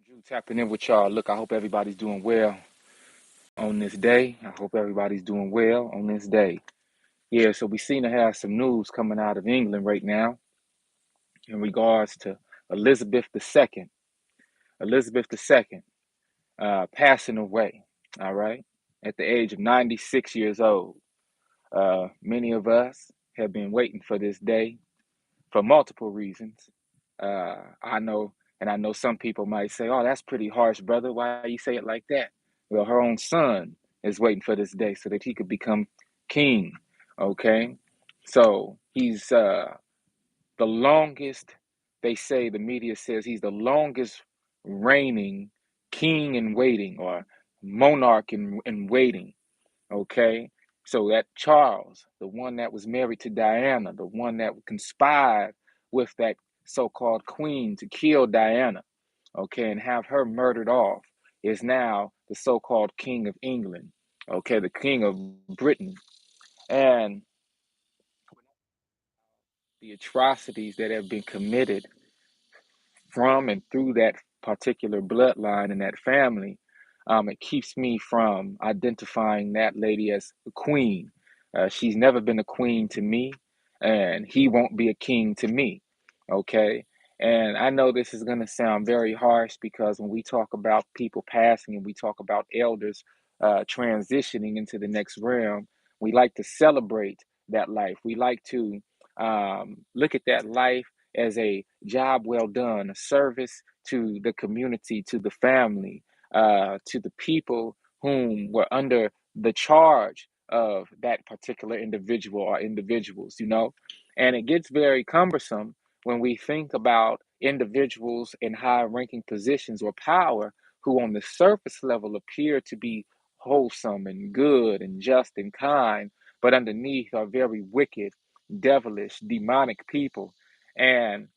Drew tapping in with y'all. Look, I hope everybody's doing well on this day. I hope everybody's doing well on this day. Yeah, so we seem to have some news coming out of England right now in regards to Elizabeth II. Elizabeth II passing away, all right, at the age of 96 years old. Many of us have been waiting for this day for multiple reasons. I know, and I know some people might say, "Oh, that's pretty harsh, brother. Why you say it like that?" Well, her own son is waiting for this day so that he could become king. Okay, so he's the longest. They say the media says he's the longest reigning king in waiting or monarch in waiting. Okay. So that Charles, the one that was married to Diana, the one that conspired with that so-called queen to kill Diana, okay, and have her murdered off, is now the so-called king of England, okay, the king of Britain. And the atrocities that have been committed from and through that particular bloodline and that family, it keeps me from identifying that lady as a queen. She's never been a queen to me, and he won't be a king to me. Okay. And I know this is going to sound very harsh because when we talk about people passing and we talk about elders transitioning into the next realm, we like to celebrate that life. We like to look at that life as a job well done, a service to the community, to the family, to the people whom were under the charge of that particular individual or individuals, you know? And it gets very cumbersome when we think about individuals in high ranking positions or power who, on the surface level, appear to be wholesome and good and just and kind, but underneath are very wicked, devilish, demonic people. And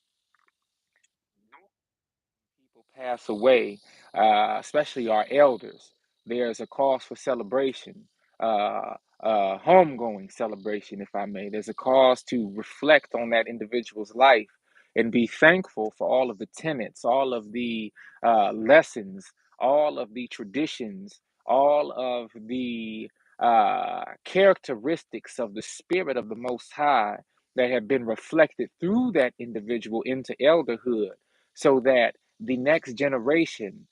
people pass away, especially our elders, there's a cause for celebration, homegoing celebration, if I may. There's a cause to reflect on that individual's life and be thankful for all of the tenets, all of the lessons, all of the traditions, all of the characteristics of the Spirit of the Most High that have been reflected through that individual into elderhood so that the next generation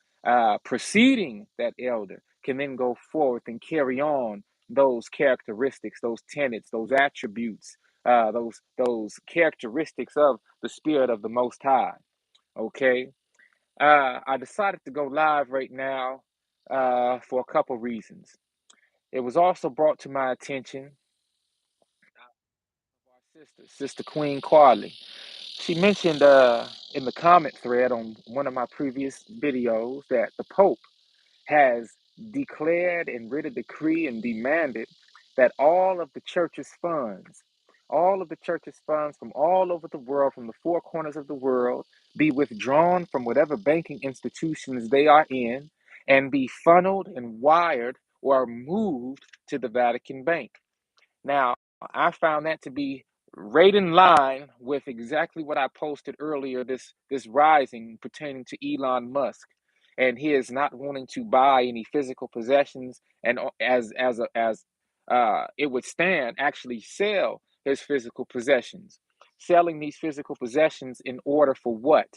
preceding that elder can then go forth and carry on those characteristics, those tenets, those attributes, those characteristics of the Spirit of the Most High. Okay, I decided to go live right now for a couple reasons. It was also brought to my attention our Sister Queen Carly. She mentioned in the comment thread on one of my previous videos that the Pope has declared and writ a decree and demanded that all of the church's funds from all over the world, from the four corners of the world, be withdrawn from whatever banking institutions they are in and be funneled and wired or moved to the Vatican Bank. Now, I found that to be right in line with exactly what I posted earlier this rising pertaining to Elon Musk and his not wanting to buy any physical possessions and as it would stand actually sell his physical possessions. Selling these physical possessions in order for what?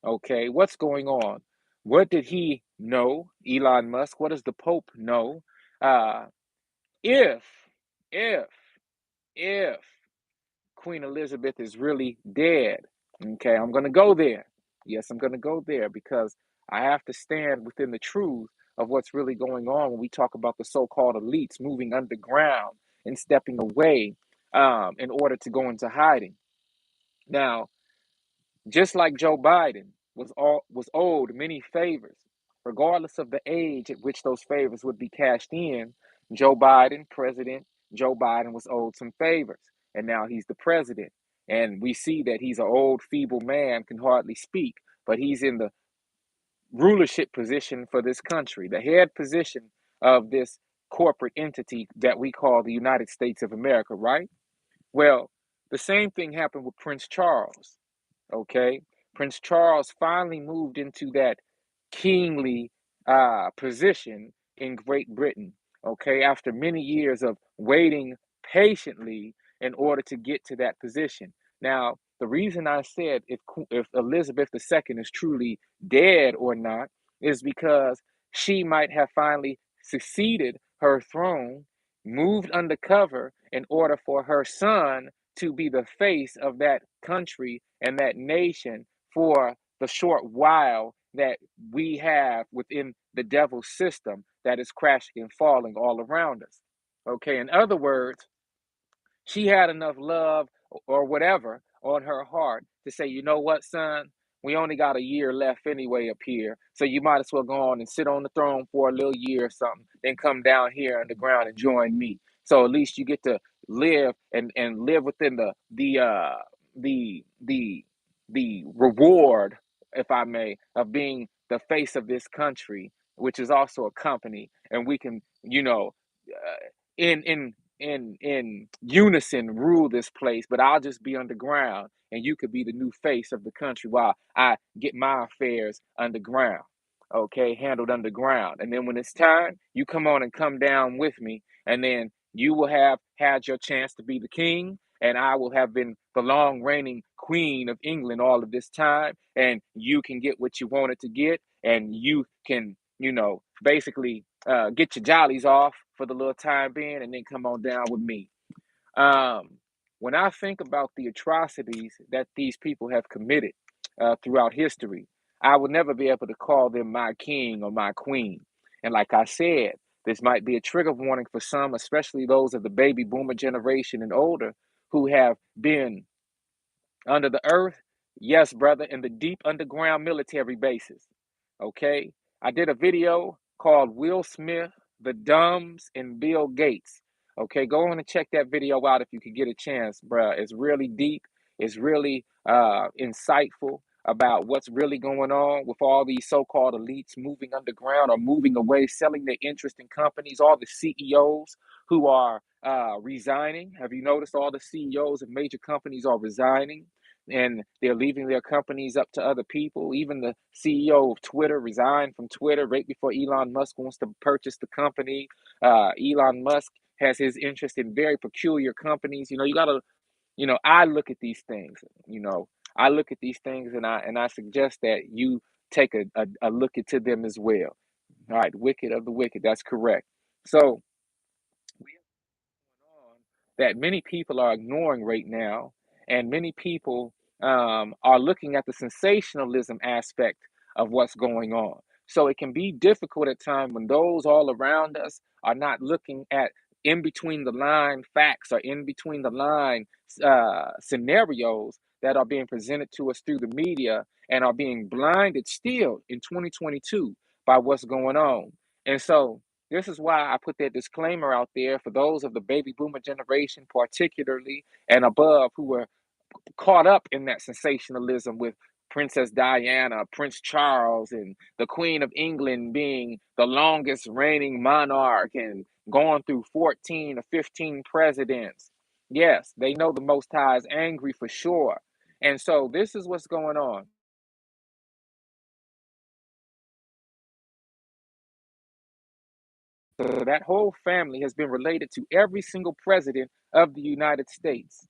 Okay, what's going on? What did he know, Elon Musk? What does the Pope know? Uh, if if if Queen Elizabeth is really dead. Okay, I'm going to go there. Yes, I'm going to go there because I have to stand within the truth of what's really going on when we talk about the so called elites moving underground and stepping away in order to go into hiding. Now, just like Joe Biden was owed many favors, regardless of the age at which those favors would be cashed in. President Joe Biden was owed some favors, and now he's the president. And we see that he's an old, feeble man, can hardly speak, but he's in the rulership position for this country, the head position of this corporate entity that we call the United States of America, right? Well, the same thing happened with Prince Charles. Okay, Prince Charles finally moved into that kingly position in Great Britain. Okay, after many years of waiting patiently in order to get to that position. Now, the reason I said if Elizabeth II is truly dead or not is because she might have finally succeeded her throne, moved undercover in order for her son to be the face of that country and that nation for the short while that we have within the devil's system that is crashing and falling all around us. Okay, in other words, she had enough love or whatever on her heart to say, you know what, son, we only got a year left anyway up here, so you might as well go on and sit on the throne for a little year or something, then come down here on the ground and join me. So at least you get to live and live within the the reward, if I may, of being the face of this country, which is also a company, and we can, in unison rule this place, but I'll just be underground and you could be the new face of the country while I get my affairs underground. Okay, handled underground. And then when it's time, you come on and come down with me, and then you will have had your chance to be the king, and I will have been the long reigning queen of England all of this time, and you can get what you wanted to get, and you can, basically get your jollies off for the little time being, and then come on down with me. Um, when I think about the atrocities that these people have committed throughout history, I would never be able to call them my king or my queen. And like I said, this might be a trigger warning for some, especially those of the baby boomer generation and older, who have been under the earth, yes, brother, in the deep underground military bases. Okay. I did a video called Will Smith, the Dumbs, and Bill Gates. Okay, go on and check that video out if you could get a chance, bruh. It's really deep, it's really insightful about what's really going on with all these so-called elites moving underground or moving away, selling their interest in companies, all the CEOs who are resigning. Have you noticed all the CEOs of major companies are resigning? And they're leaving their companies up to other people. Even the CEO of Twitter resigned from Twitter right before Elon Musk wants to purchase the company. Elon Musk has his interest in very peculiar companies. You gotta, I look at these things. I look at these things, and I suggest that you take a look into them as well. All right, wicked of the wicked. That's correct. So on that many people are ignoring right now, and many people are looking at the sensationalism aspect of what's going on. So it can be difficult at times when those all around us are not looking at in between the line facts or in between the line scenarios that are being presented to us through the media and are being blinded still in 2022 by what's going on. And so this is why I put that disclaimer out there for those of the baby boomer generation, particularly and above, who were caught up in that sensationalism with Princess Diana, Prince Charles, and the Queen of England being the longest reigning monarch and going through 14 or 15 presidents. Yes, they know the Most High is angry for sure. And so this is what's going on. So that whole family has been related to every single president of the United States,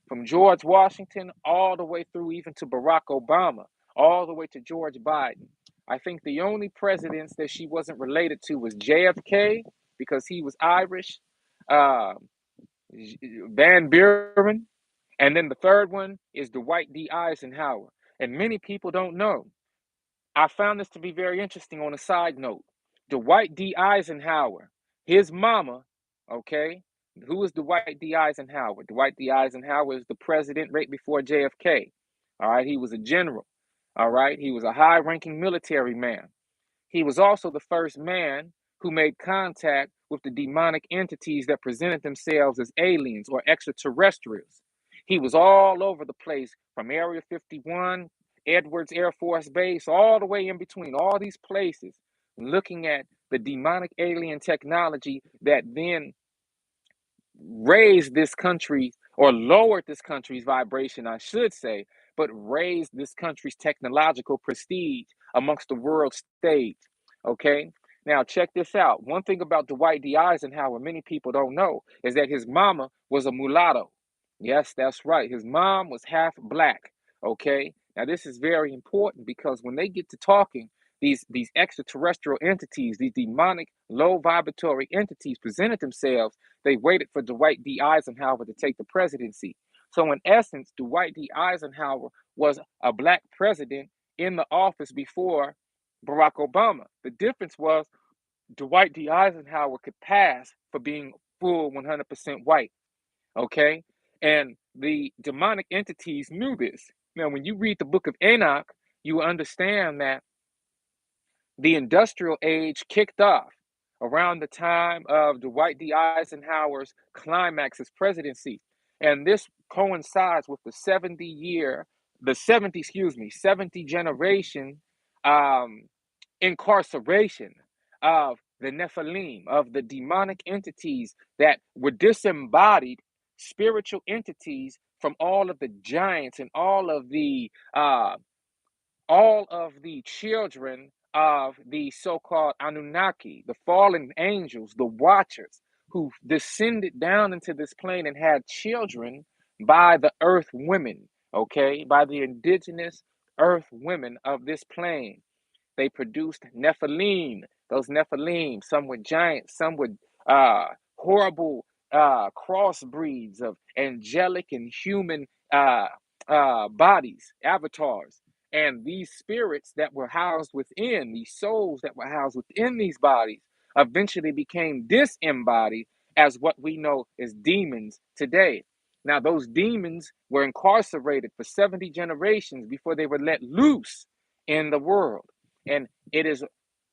from George Washington all the way through even to Barack Obama, all the way to George Biden. I think the only presidents that she wasn't related to was JFK because he was Irish, uh, Van Buren, and then the third one is Dwight D. Eisenhower. And many people don't know. I found this to be very interesting on a side note. Dwight D. Eisenhower, his mama, okay, who is Dwight D. Eisenhower? Dwight D. Eisenhower is the president right before JFK. All right, he was a general. All right, he was a high ranking military man. He was also the first man who made contact with the demonic entities that presented themselves as aliens or extraterrestrials. He was all over the place from Area 51, Edwards Air Force Base, all the way in between, all these places, looking at the demonic alien technology that then raised this country or lowered this country's vibration, I should say, but raised this country's technological prestige amongst the world stage. Okay. Now, check this out. One thing about Dwight D. Eisenhower, many people don't know, is that his mama was a mulatto. Yes, that's right. His mom was half black. Okay. Now, this is very important because when they get to talking, these extraterrestrial entities, these demonic, low vibratory entities presented themselves. They waited for Dwight D. Eisenhower to take the presidency. So, in essence, Dwight D. Eisenhower was a black president in the office before Barack Obama. The difference was Dwight D. Eisenhower could pass for being full 100% white. Okay. And the demonic entities knew this. Now, when you read the book of Enoch, you understand that the industrial age kicked off around the time of Dwight D. Eisenhower's climax as presidency. And this coincides with the 70 generation um, incarceration of the Nephilim, of the demonic entities that were disembodied spiritual entities from all of the giants and all of the children of the so-called Anunnaki, the fallen angels, the watchers, who descended down into this plane and had children by the earth women, okay, by the indigenous earth women of this plane. They produced Nephilim. Those Nephilim, some were giants, some were horrible crossbreeds of angelic and human bodies, avatars. And these spirits that were housed within, these souls that were housed within these bodies, eventually became disembodied as what we know as demons today. Now, those demons were incarcerated for 70 generations before they were let loose in the world. And it is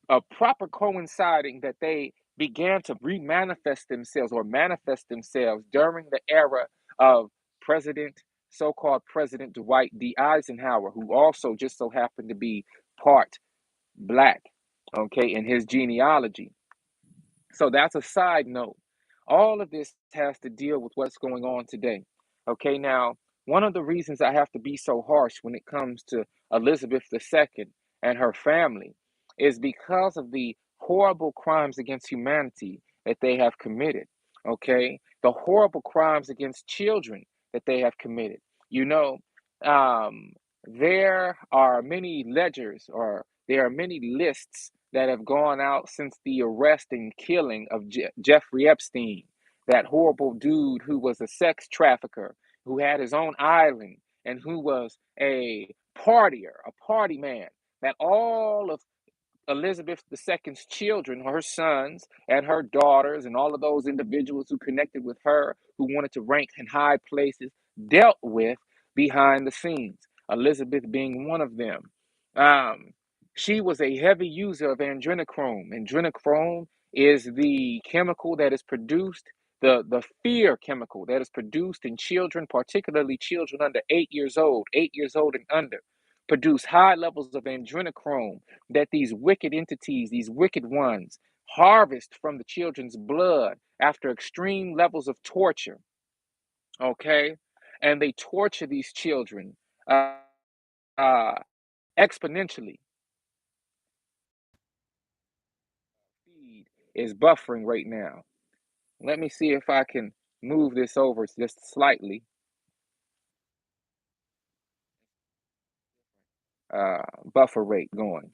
a proper coinciding that they began to remanifest themselves or manifest themselves during the era of President, so-called President Dwight D. Eisenhower, who also just so happened to be part black, okay, in his genealogy. So that's a side note. All of this has to deal with what's going on today. Okay, now, one of the reasons I have to be so harsh when it comes to Elizabeth II and her family is because of the horrible crimes against humanity that they have committed. Okay, the horrible crimes against children that they have committed. You know, um, there are many ledgers or there are many lists that have gone out since the arrest and killing of Jeffrey Epstein, that horrible dude who was a sex trafficker, who had his own island, and who was a partier, a party man, that all of Elizabeth II's children, her sons and her daughters, and all of those individuals who connected with her, who wanted to rank in high places, dealt with behind the scenes. Elizabeth being one of them. Um, she was a heavy user of adrenochrome. Adrenochrome is the chemical that is produced, the fear chemical that is produced in children, particularly children under 8 years old and under, produce high levels of adrenochrome that these wicked entities, these wicked ones, harvest from the children's blood after extreme levels of torture. Okay, and they torture these children uh, uh, exponentially. Feed is buffering right now. Let me see if I can move this over just slightly. Uh, Buffer rate going.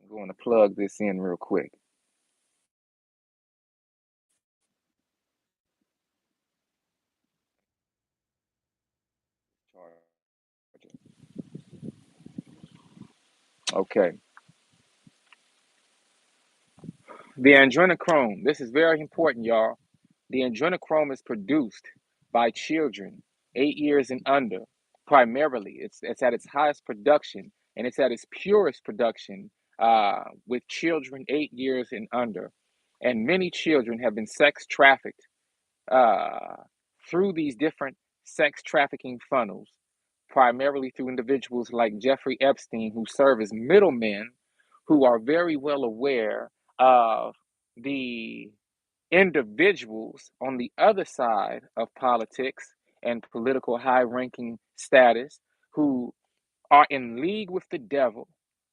I'm going to plug this in real quick. Okay. The adrenochrome. This is very important, y'all. The adrenochrome is produced by children 8 years and under, primarily. It's at its highest production and it's at its purest production with children 8 years and under. And many children have been sex trafficked uh, through these different sex trafficking funnels, primarily through individuals like Jeffrey Epstein, who serve as middlemen who are very well aware of the individuals on the other side of politics and political high ranking status who are in league with the devil,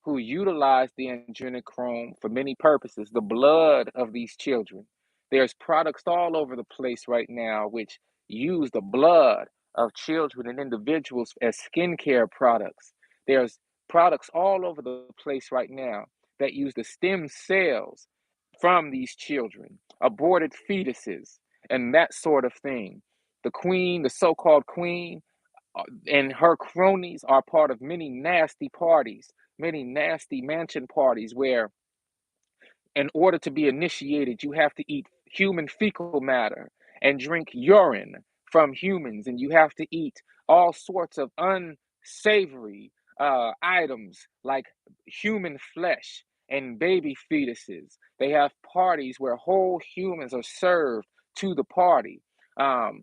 who utilize the adrenochrome for many purposes, the blood of these children. There's products all over the place right now which use the blood of children and individuals as skincare products. There's products all over the place right now that use the stem cells from these children, aborted fetuses, and that sort of thing. The queen, the so called queen, and her cronies are part of many nasty parties, many nasty mansion parties where, in order to be initiated, you have to eat human fecal matter and drink urine from humans, and you have to eat all sorts of unsavory items like human flesh and baby fetuses. They have parties where whole humans are served to the party. Um,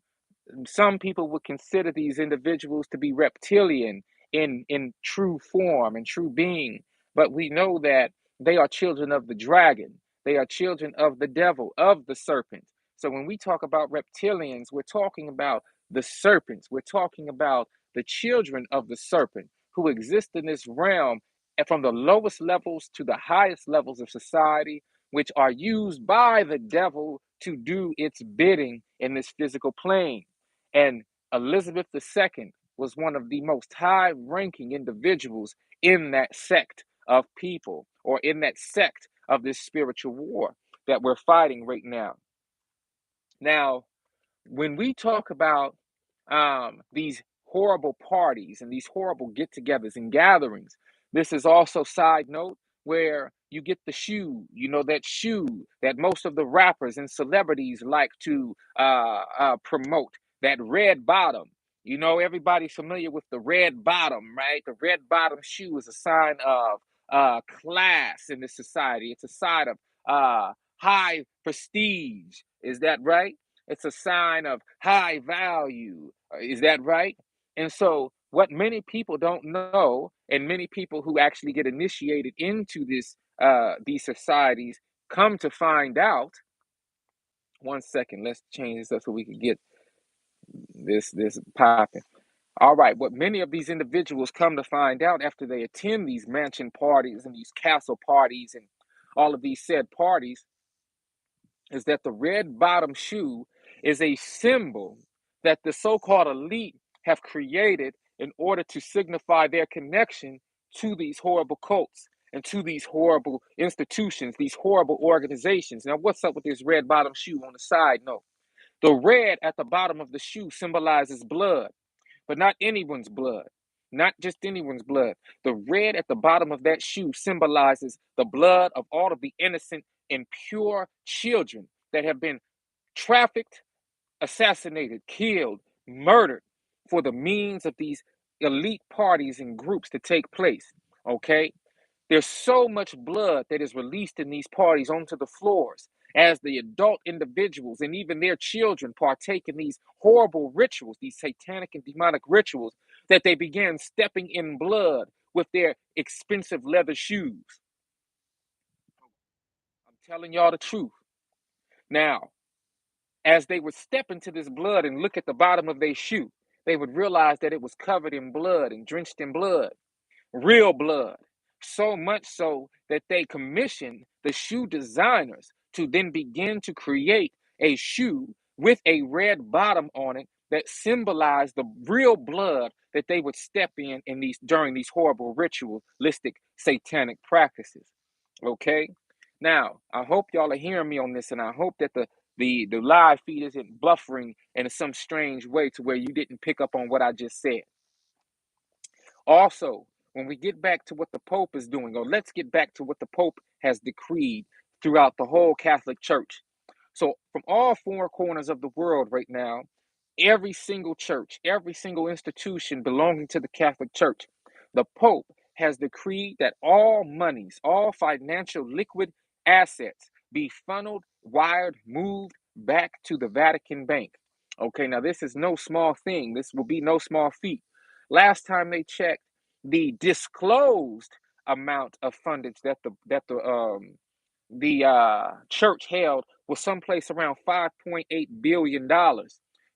some people would consider these individuals to be reptilian in true form and true being, but we know that they are children of the dragon. They are children of the devil, of the serpent. So when we talk about reptilians, we're talking about the serpents. We're talking about the children of the serpent who exist in this realm, and from the lowest levels to the highest levels of society, which are used by the devil to do its bidding in this physical plane. And Elizabeth II was one of the most high ranking individuals in that sect of people, or in that sect of this spiritual war that we're fighting right now. Now, when we talk about these horrible parties and these horrible get togethers and gatherings, this is also, side note, where you get the shoe, that shoe that most of the rappers and celebrities like to promote, that red bottom. Everybody's familiar with the red bottom, right? The red bottom shoe is a sign of class in this society. It's a sign of high prestige. Is that right? It's a sign of high value. Is that right? And so, what many people don't know, and many people who actually get initiated into these societies come to find out. One second, let's change this up so we can get this popping. All right, what many of these individuals come to find out after they attend these mansion parties and these castle parties and all of these said parties is that the red bottom shoe is a symbol that the so-called elite have created in order to signify their connection to these horrible cults and to these horrible institutions, these horrible organizations. Now, what's up with this red bottom shoe on the side note? The red at the bottom of the shoe symbolizes blood, but not anyone's blood. Not just anyone's blood. The red at the bottom of that shoe symbolizes the blood of all of the innocent and pure children that have been trafficked, assassinated, killed, murdered for the means of these elite parties and groups to take place. Okay? There's so much blood that is released in these parties onto the floors as the adult individuals and even their children partake in these horrible rituals, these satanic and demonic rituals, that they begin stepping in blood with their expensive leather shoes. I'm telling y'all the truth. Now, as they would step into this blood and look at the bottom of their shoe, they would realize that it was covered in blood and drenched in blood, real blood. So much so that they commissioned the shoe designers to then begin to create a shoe with a red bottom on it that symbolized the real blood that they would step in these during these horrible ritualistic satanic practices. Okay? Now, I hope y'all are hearing me on this, and I hope that the live feed isn't buffering in some strange way to where you didn't pick up on what I just said. Also, when we get back to what the Pope is doing, or let's get back to what the Pope has decreed throughout the whole Catholic Church. So, from all four corners of the world right now, every single church, every single institution belonging to the Catholic Church, the Pope has decreed that all monies, all financial liquid assets be funneled, wired, moved back to the Vatican Bank. Okay, now this is no small thing. This will be no small feat. Last time they checked, the disclosed amount of fundage that the church held was someplace around $5.8 billion.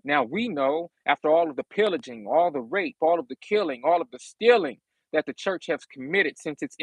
Now we know, after all of the pillaging, all the rape, all of the killing, all of the stealing that the church has committed since its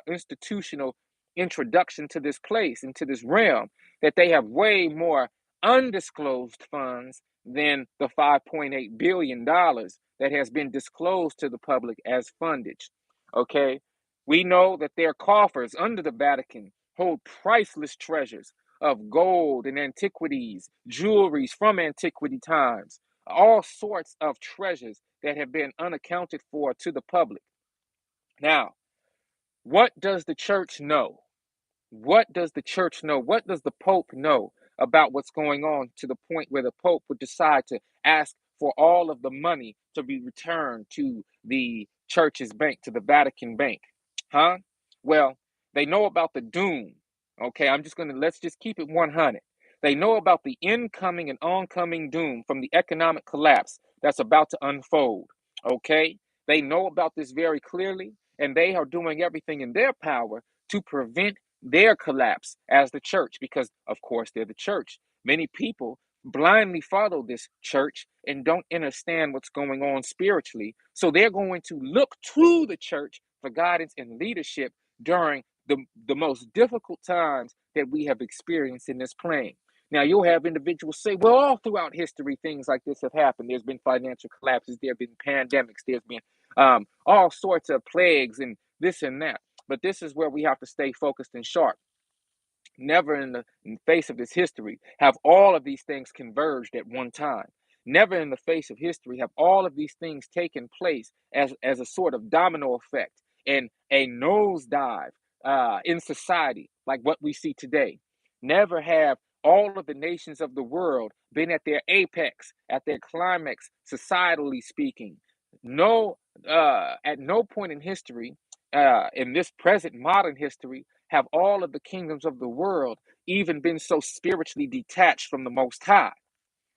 institutional introduction to this place, into this realm, that they have way more undisclosed funds than the $5.8 billion that has been disclosed to the public as fundage. Okay. We know that their coffers under the Vatican hold priceless treasures of gold and antiquities, jewelries from antiquity times, all sorts of treasures that have been unaccounted for to the public. Now, what does the church know? What does the church know? What does the Pope know about what's going on, to the point where the Pope would decide to ask for all of the money to be returned to the church's bank, to the Vatican Bank? Huh? Well, they know about the doom. Okay, let's just keep it 100. They know about the incoming and oncoming doom from the economic collapse that's about to unfold. Okay, they know about this very clearly, and they are doing everything in their power to prevent their collapse as the church, because of course they're the church. Many people blindly follow this church and don't understand what's going on spiritually, so they're going to look to the church for guidance and leadership during the most difficult times that we have experienced in this plane. Now, you'll have individuals say, well, all throughout history things like this have happened. There's been financial collapses, there have been pandemics, there's been all sorts of plagues and this and that. But this is where we have to stay focused and sharp. Never in the face of this history have all of these things converged at one time. Never in the face of history have all of these things taken place as a sort of domino effect and a nosedive in society like what we see today. Never have all of the nations of the world been at their apex, at their climax, societally speaking. No, at no point in history, in this present modern history, have all of the kingdoms of the world even been so spiritually detached from the Most High.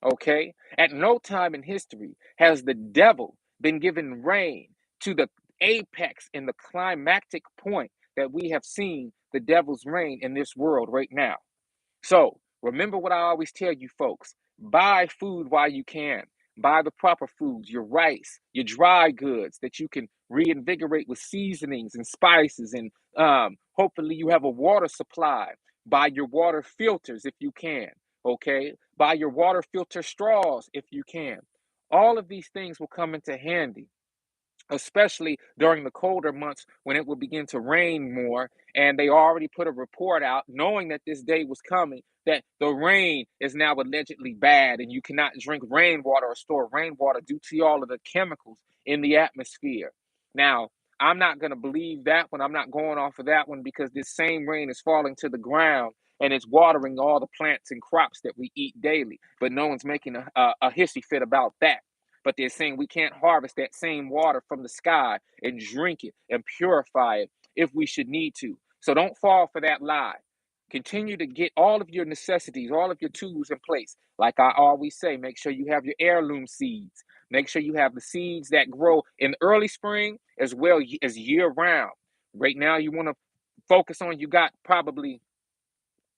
Okay? At no time in history has the devil been given reign to the apex and the climactic point that we have seen the devil's reign in this world right now. So remember what I always tell you folks: buy food while you can. Buy the proper foods, your rice, your dry goods that you can reinvigorate with seasonings and spices. And hopefully, you have a water supply. Buy your water filters if you can. Okay. Buy your water filter straws if you can. All of these things will come into handy, especially during the colder months when it will begin to rain more. And they already put a report out, knowing that this day was coming, that the rain is now allegedly bad and you cannot drink rainwater or store rainwater due to all of the chemicals in the atmosphere. Now, I'm not going to believe that one. I'm not going off of that one, because this same rain is falling to the ground and it's watering all the plants and crops that we eat daily. But no one's making a hissy fit about that. But they're saying we can't harvest that same water from the sky and drink it and purify it if we should need to. So don't fall for that lie. Continue to get all of your necessities, all of your tools in place. Like I always say, make sure you have your heirloom seeds. Make sure you have the seeds that grow in early spring as well as year round. Right now, you want to focus on, you got probably,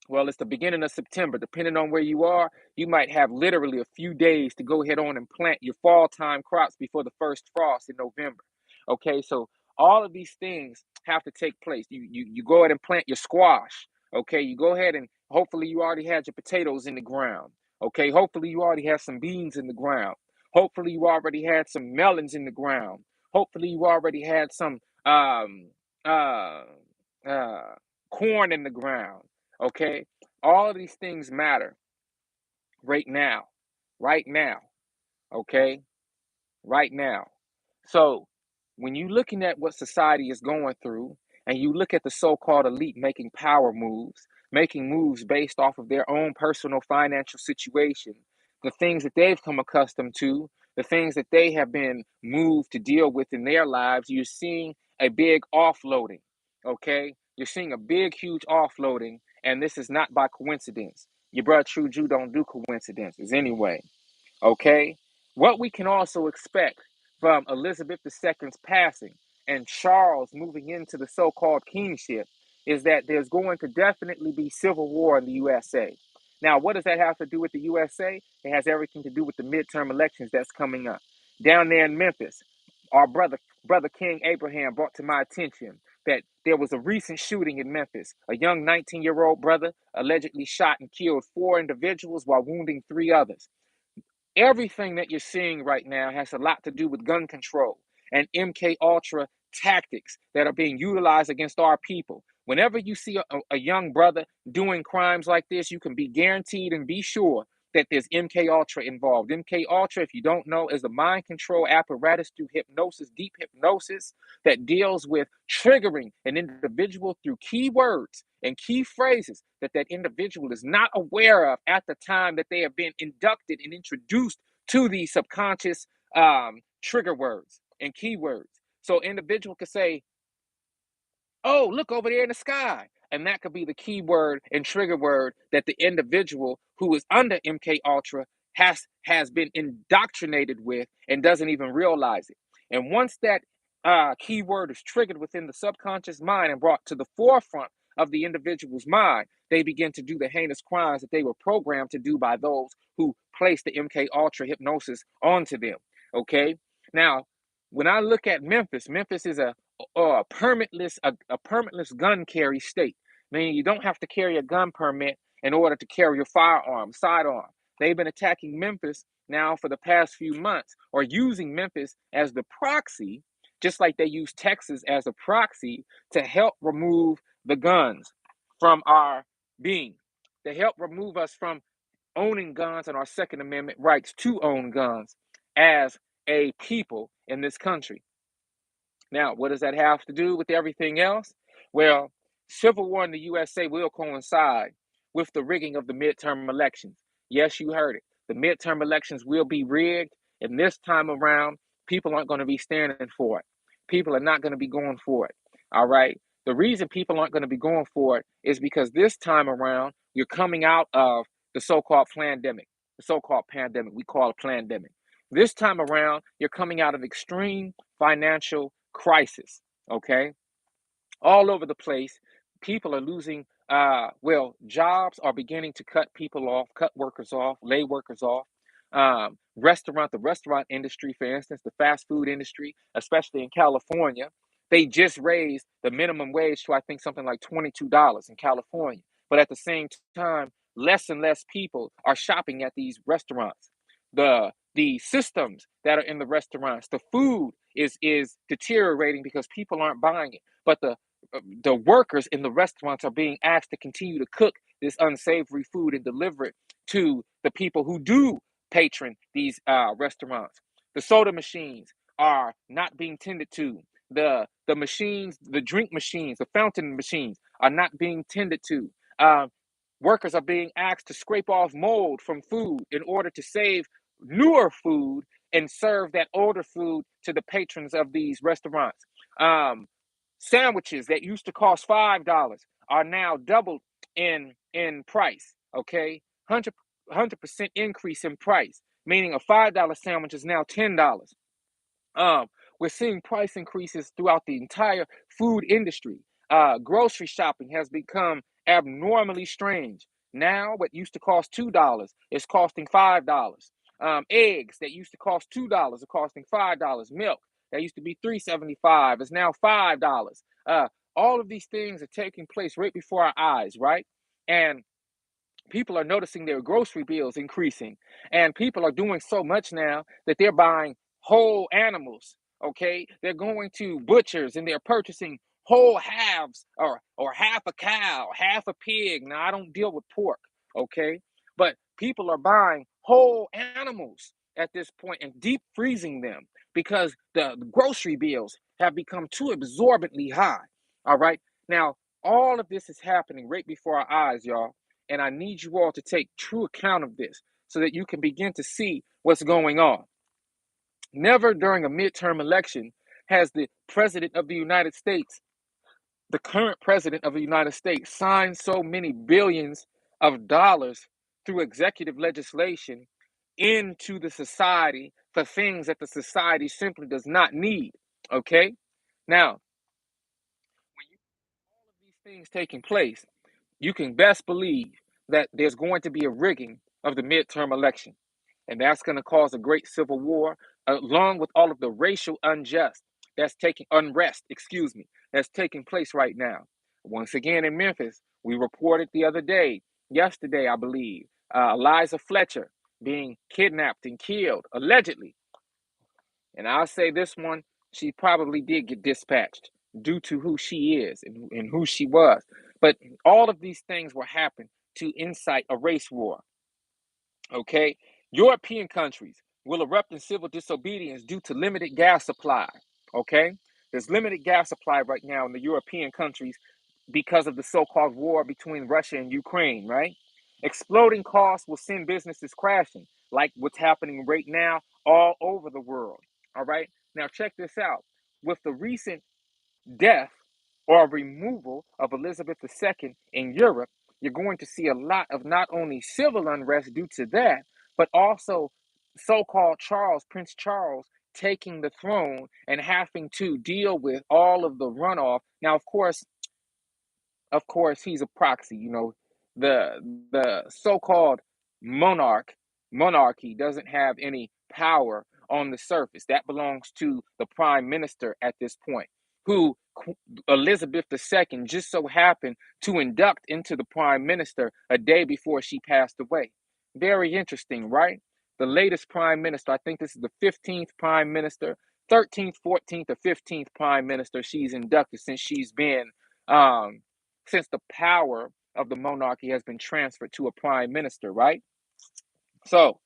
well, it's the beginning of September. Depending on where you are, you might have literally a few days to go ahead on and plant your fall time crops before the first frost in November. Okay, so all of these things have to take place. You go ahead and plant your squash. Okay, you go ahead and hopefully you already had your potatoes in the ground. Okay, hopefully you already have some beans in the ground. Hopefully you already had some melons in the ground. Hopefully you already had some uh uh corn in the ground. Okay, all of these things matter right now, right now. Okay, right now. So when you're looking at what society is going through, and you look at the so-called elite making moves based off of their own personal financial situation, the things that they've come accustomed to, the things that they have been moved to deal with in their lives, you're seeing a big offloading. Okay, you're seeing a big, huge offloading, and this is not by coincidence. Your brother True Jew don't do coincidences anyway. Okay, what we can also expect from Elizabeth II's passing and Charles moving into the so-called kingship is that there's going to definitely be civil war in the USA. Now, what does that have to do with the USA? It has everything to do with the midterm elections that's coming up. Down there in Memphis, our brother King Abraham brought to my attention that there was a recent shooting in Memphis. A young 19-year-old brother allegedly shot and killed 4 individuals while wounding 3 others. Everything that you're seeing right now has a lot to do with gun control and MK Ultra tactics that are being utilized against our people. Whenever you see a young brother doing crimes like this, you can be guaranteed and be sure that there's MK Ultra involved. MK Ultra, if you don't know, is a mind control apparatus through hypnosis, deep hypnosis, that deals with triggering an individual through key words and key phrases that that individual is not aware of at the time that they have been inducted and introduced to these subconscious trigger words and keywords. So individual could say, "Oh, look over there in the sky." And that could be the keyword and trigger word that the individual who is under MK Ultra has been indoctrinated with and doesn't even realize it. And once that keyword is triggered within the subconscious mind and brought to the forefront of the individual's mind, they begin to do the heinous crimes that they were programmed to do by those who placed the MK Ultra hypnosis onto them. Okay. Now, when I look at Memphis, Memphis is a permitless gun carry state, meaning you don't have to carry a gun permit in order to carry your firearm, sidearm. They've been attacking Memphis now for the past few months, or using Memphis as the proxy, just like they use Texas as a proxy to help remove the guns from our being, to help remove us from owning guns and our Second Amendment rights to own guns as a people in this country. Now, what does that have to do with everything else? Well, civil war in the USA will coincide with the rigging of the midterm elections. Yes, you heard it. The midterm elections will be rigged, and this time around, people aren't going to be standing for it. People are not going to be going for it. All right. The reason people aren't going to be going for it is because this time around, you're coming out of the so-called pandemic. The so-called pandemic. We call it pandemic. This time around, you're coming out of extreme financial crisis. Okay, all over the place, people are losing. Jobs are beginning to cut people off, cut workers off, lay workers off. The restaurant industry, for instance, the fast food industry, especially in California, they just raised the minimum wage to, I think, something like $22 in California. But at the same time, less and less people are shopping at these restaurants. The systems that are in the restaurants, the food is deteriorating because people aren't buying it. But the workers in the restaurants are being asked to continue to cook this unsavory food and deliver it to the people who do patron these restaurants. The soda machines are not being tended to. The machines, the drink machines, the fountain machines are not being tended to. Workers are being asked to scrape off mold from food in order to save newer food and serve that older food to the patrons of these restaurants. Um, Sandwiches that used to cost $5 are now doubled in price. Okay, 100% increase in price, meaning a $5 sandwich is now $10. Um, we're seeing price increases throughout the entire food industry. Grocery shopping has become abnormally strange. Now, what used to cost $2 is costing $5. Eggs that used to cost $2 are costing $5. Milk that used to be $3.75 is now $5. All of these things are taking place right before our eyes, right? And people are noticing their grocery bills increasing, and people are doing so much now that they're buying whole animals. Okay, they're going to butchers and they're purchasing whole halves, or half a cow, half a pig. Now, I don't deal with pork. Okay, but people are buying whole animals at this point and deep freezing them because the grocery bills have become too exorbitantly high. All right, now all of this is happening right before our eyes, y'all, and I need you all to take true account of this so that you can begin to see what's going on. Never during a midterm election has the president of the United States, the current president of the United States, signed so many billions of dollars through executive legislation into the society for things that the society simply does not need. Okay? Now, when you all of these things taking place, you can best believe that there's going to be a rigging of the midterm election. And that's going to cause a great civil war, along with all of the racial unrest, excuse me, that's taking place right now. Once again in Memphis, we reported the other day, yesterday, I believe, Eliza Fletcher being kidnapped and killed, allegedly. And I'll say this one, she probably did get dispatched due to who she is and who she was. But all of these things will happen to incite a race war. Okay? European countries will erupt in civil disobedience due to limited gas supply. Okay? There's limited gas supply right now in the European countries because of the so-called war between Russia and Ukraine, right? Exploding costs will send businesses crashing, like what's happening right now all over the world. All right? Now check this out. With the recent death or removal of Elizabeth II in Europe, you're going to see a lot of not only civil unrest due to that, but also so-called Prince Charles, taking the throne and having to deal with all of the runoff. Now, of course, he's a proxy. The so-called monarch monarchy doesn't have any power on the surface. That belongs to the prime minister at this point, who Elizabeth II just so happened to induct into the prime minister a day before she passed away. Very interesting, right? The latest prime minister, I think this is the 15th prime minister, 13th, 14th, or 15th prime minister she's inducted um, since the power of the monarchy has been transferred to a prime minister, right? So,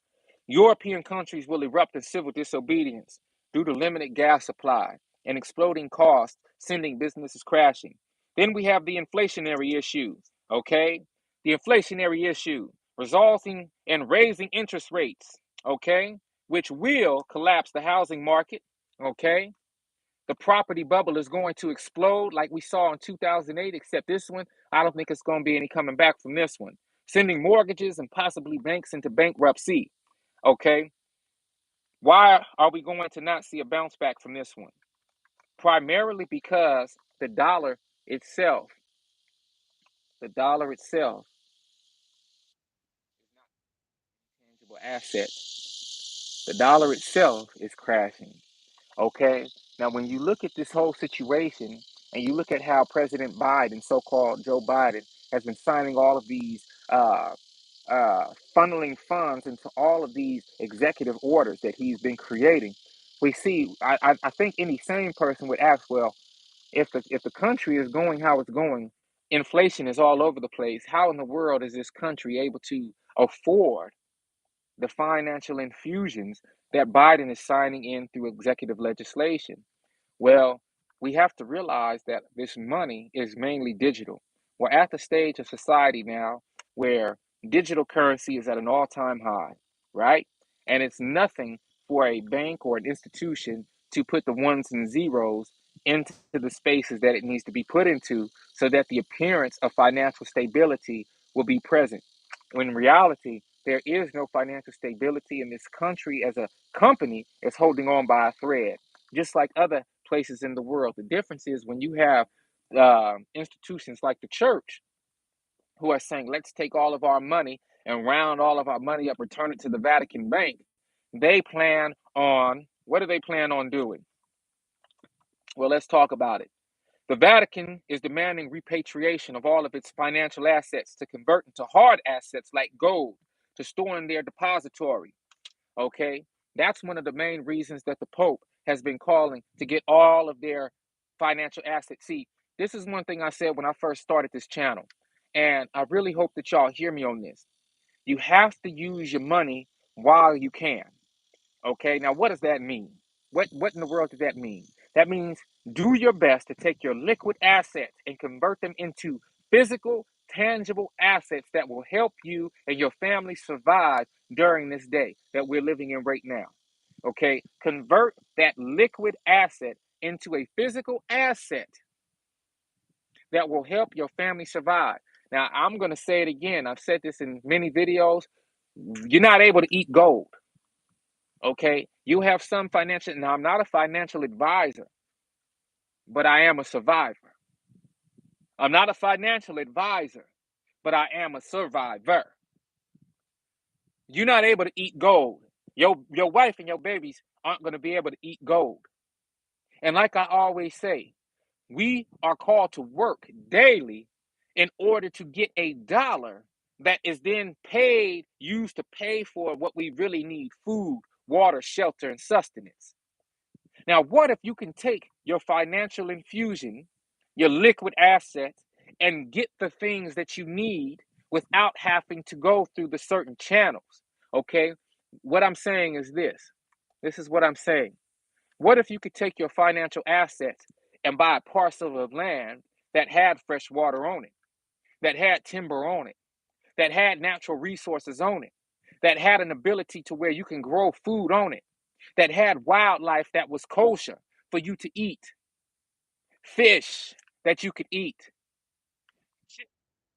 European countries will erupt in civil disobedience due to limited gas supply and exploding costs, sending businesses crashing. Then we have the inflationary issue, okay? The inflationary issue resulting in raising interest rates, okay? Which will collapse the housing market, okay? The property bubble is going to explode like we saw in 2008, except this one, I don't think it's going to be any coming back from this one. Sending mortgages and possibly banks into bankruptcy. Okay. Why are we going to not see a bounce back from this one? Primarily because itself, the dollar itself, is not a tangible asset. The dollar itself is crashing. Okay. Now, when you look at this whole situation and you look at how President Biden, so called Joe Biden, has been signing all of these funneling funds into all of these executive orders that he's been creating, we see, I think any sane person would ask, well, if the country is going how it's going, inflation is all over the place. How in the world is this country able to afford the financial infusions that Biden is signing in through executive legislation? Well, we have to realize that this money is mainly digital. We're at the stage of society now where digital currency is at an all time high, right? And it's nothing for a bank or an institution to put the ones and zeros into the spaces that it needs to be put into so that the appearance of financial stability will be present. When in reality, there is no financial stability, in this country as a company is holding on by a thread, just like other places in the world. The difference is when you have institutions like the church who are saying, let's take all of our money and round all of our money up, return it to the Vatican Bank. What do they plan on doing? Well, let's talk about it. The Vatican is demanding repatriation of all of its financial assets to convert into hard assets like gold to store in their depository. Okay, that's one of the main reasons that the Pope has been calling to get all of their financial assets. See, this is one thing I said when I first started this channel, and I really hope that y'all hear me on this. You have to use your money while you can. Okay, now what does that mean? What in the world does that mean? That means do your best to take your liquid assets and convert them into physical, tangible assets that will help you and your family survive during this day that we're living in right now. Okay, convert that liquid asset into a physical asset that will help your family survive. Now, I'm going to say it again. I've said this in many videos. You're not able to eat gold. Okay, you have some financial. Now, I'm not a financial advisor, but I am a survivor. I'm not a financial advisor, but I am a survivor. You're not able to eat gold. Your wife and your babies aren't going to be able to eat gold. And like I always say, we are called to work daily in order to get a dollar that is then paid, used to pay for what we really need: food, water, shelter, and sustenance. Now, what if you can take your financial infusion, your liquid assets, and get the things that you need without having to go through the certain channels? Okay. What I'm saying is this. This is what I'm saying. What if you could take your financial assets and buy a parcel of land that had fresh water on it, that had timber on it, that had natural resources on it, that had an ability to where you can grow food on it, that had wildlife that was kosher for you to eat, fish that you could eat, chicken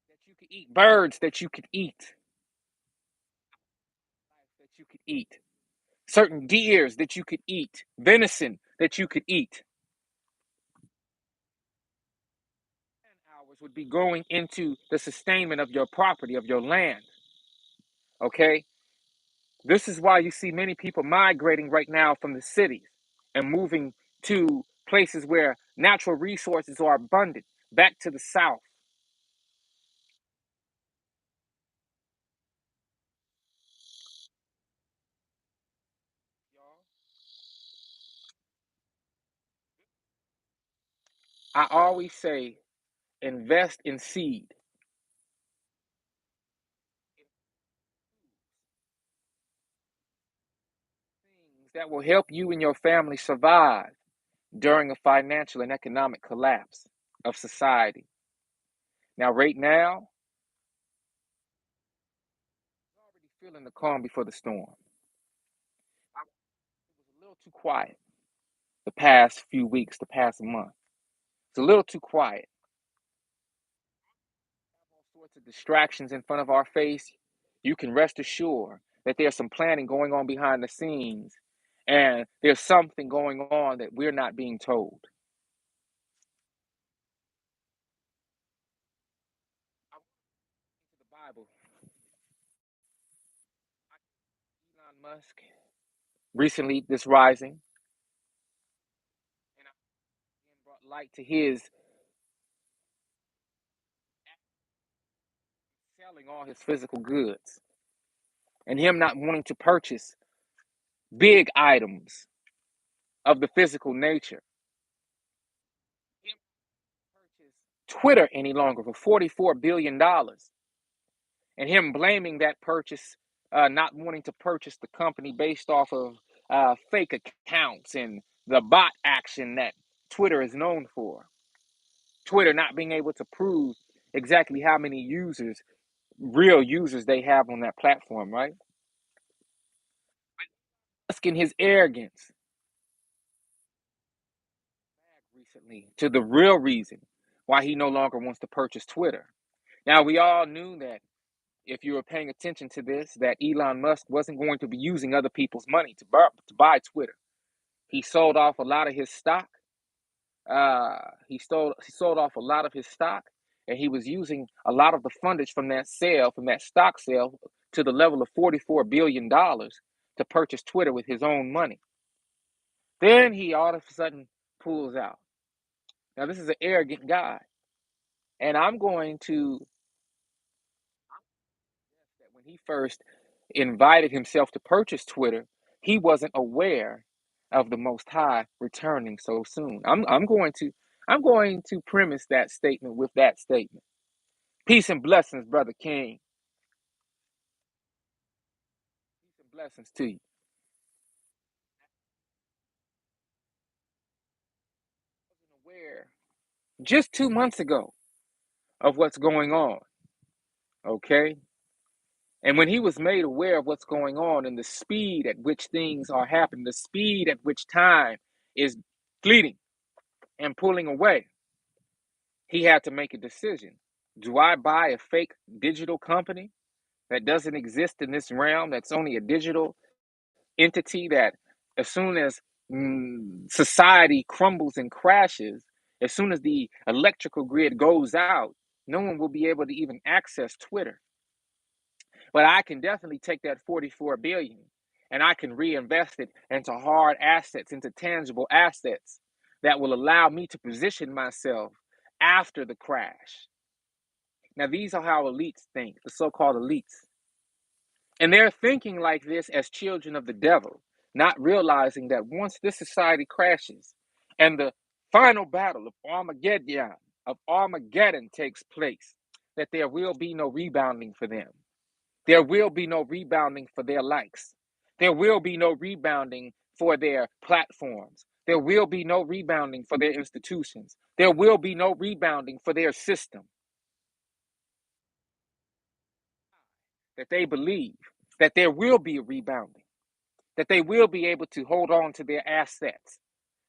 that you could eat, birds that you could eat, that you could eat, certain deers that you could eat, venison that you could eat. Hours would be going into the sustainment of your property, of your land. Okay. This is why you see many people migrating right now from the cities and moving to places where natural resources are abundant, back to the south. I always say invest in seed, things that will help you and your family survive during a financial and economic collapse of society. Now, right now, I'm already feeling the calm before the storm. It was a little too quiet the past few weeks, the past month. It's a little too quiet. All sorts of distractions in front of our face. You can rest assured that there's some planning going on behind the scenes, and there's something going on that we're not being told. I went to the Bible. Elon Musk recently this rising, and I brought light to his selling all his physical goods and him not wanting to purchase big items of the physical nature. Him purchase Twitter any longer for $44 billion, and him blaming that purchase, not wanting to purchase the company based off of fake accounts and the bot action that Twitter is known for. Twitter not being able to prove exactly how many users, real users, they have on that platform, right? Asking his arrogance recently to the real reason why he no longer wants to purchase Twitter. Now, we all knew that, if you were paying attention to this, that Elon Musk wasn't going to be using other people's money to buy Twitter. He sold off a lot of his stock. He sold off a lot of his stock, and he was using a lot of the fundage from that sale, from that stock sale, to the level of $44 billion to purchase Twitter with his own money. Then he all of a sudden pulls out. Now, this is an arrogant guy, and I'm going to that when he first invited himself to purchase Twitter, he wasn't aware of the Most High returning so soon. I'm going to premise that statement with that statement. Peace and blessings, brother King. Peace and blessings to you. I wasn't aware just 2 months ago of what's going on. Okay. And when he was made aware of what's going on and the speed at which things are happening, the speed at which time is fleeting and pulling away, he had to make a decision. Do I buy a fake digital company that doesn't exist in this realm, that's only a digital entity that, as soon as society crumbles and crashes, as soon as the electrical grid goes out, No one will be able to even access Twitter. But I can definitely take that 44 billion and I can reinvest it into hard assets, into tangible assets that will allow me to position myself after the crash. Now, these are how elites think, the so-called elites. And they're thinking like this as children of the devil, not realizing that once this society crashes and the final battle of Armageddon takes place, that there will be no rebounding for them. There will be no rebounding for their likes. There will be no rebounding for their platforms. There will be no rebounding for their institutions. There will be no rebounding for their system. That they believe that there will be a rebounding, that they will be able to hold on to their assets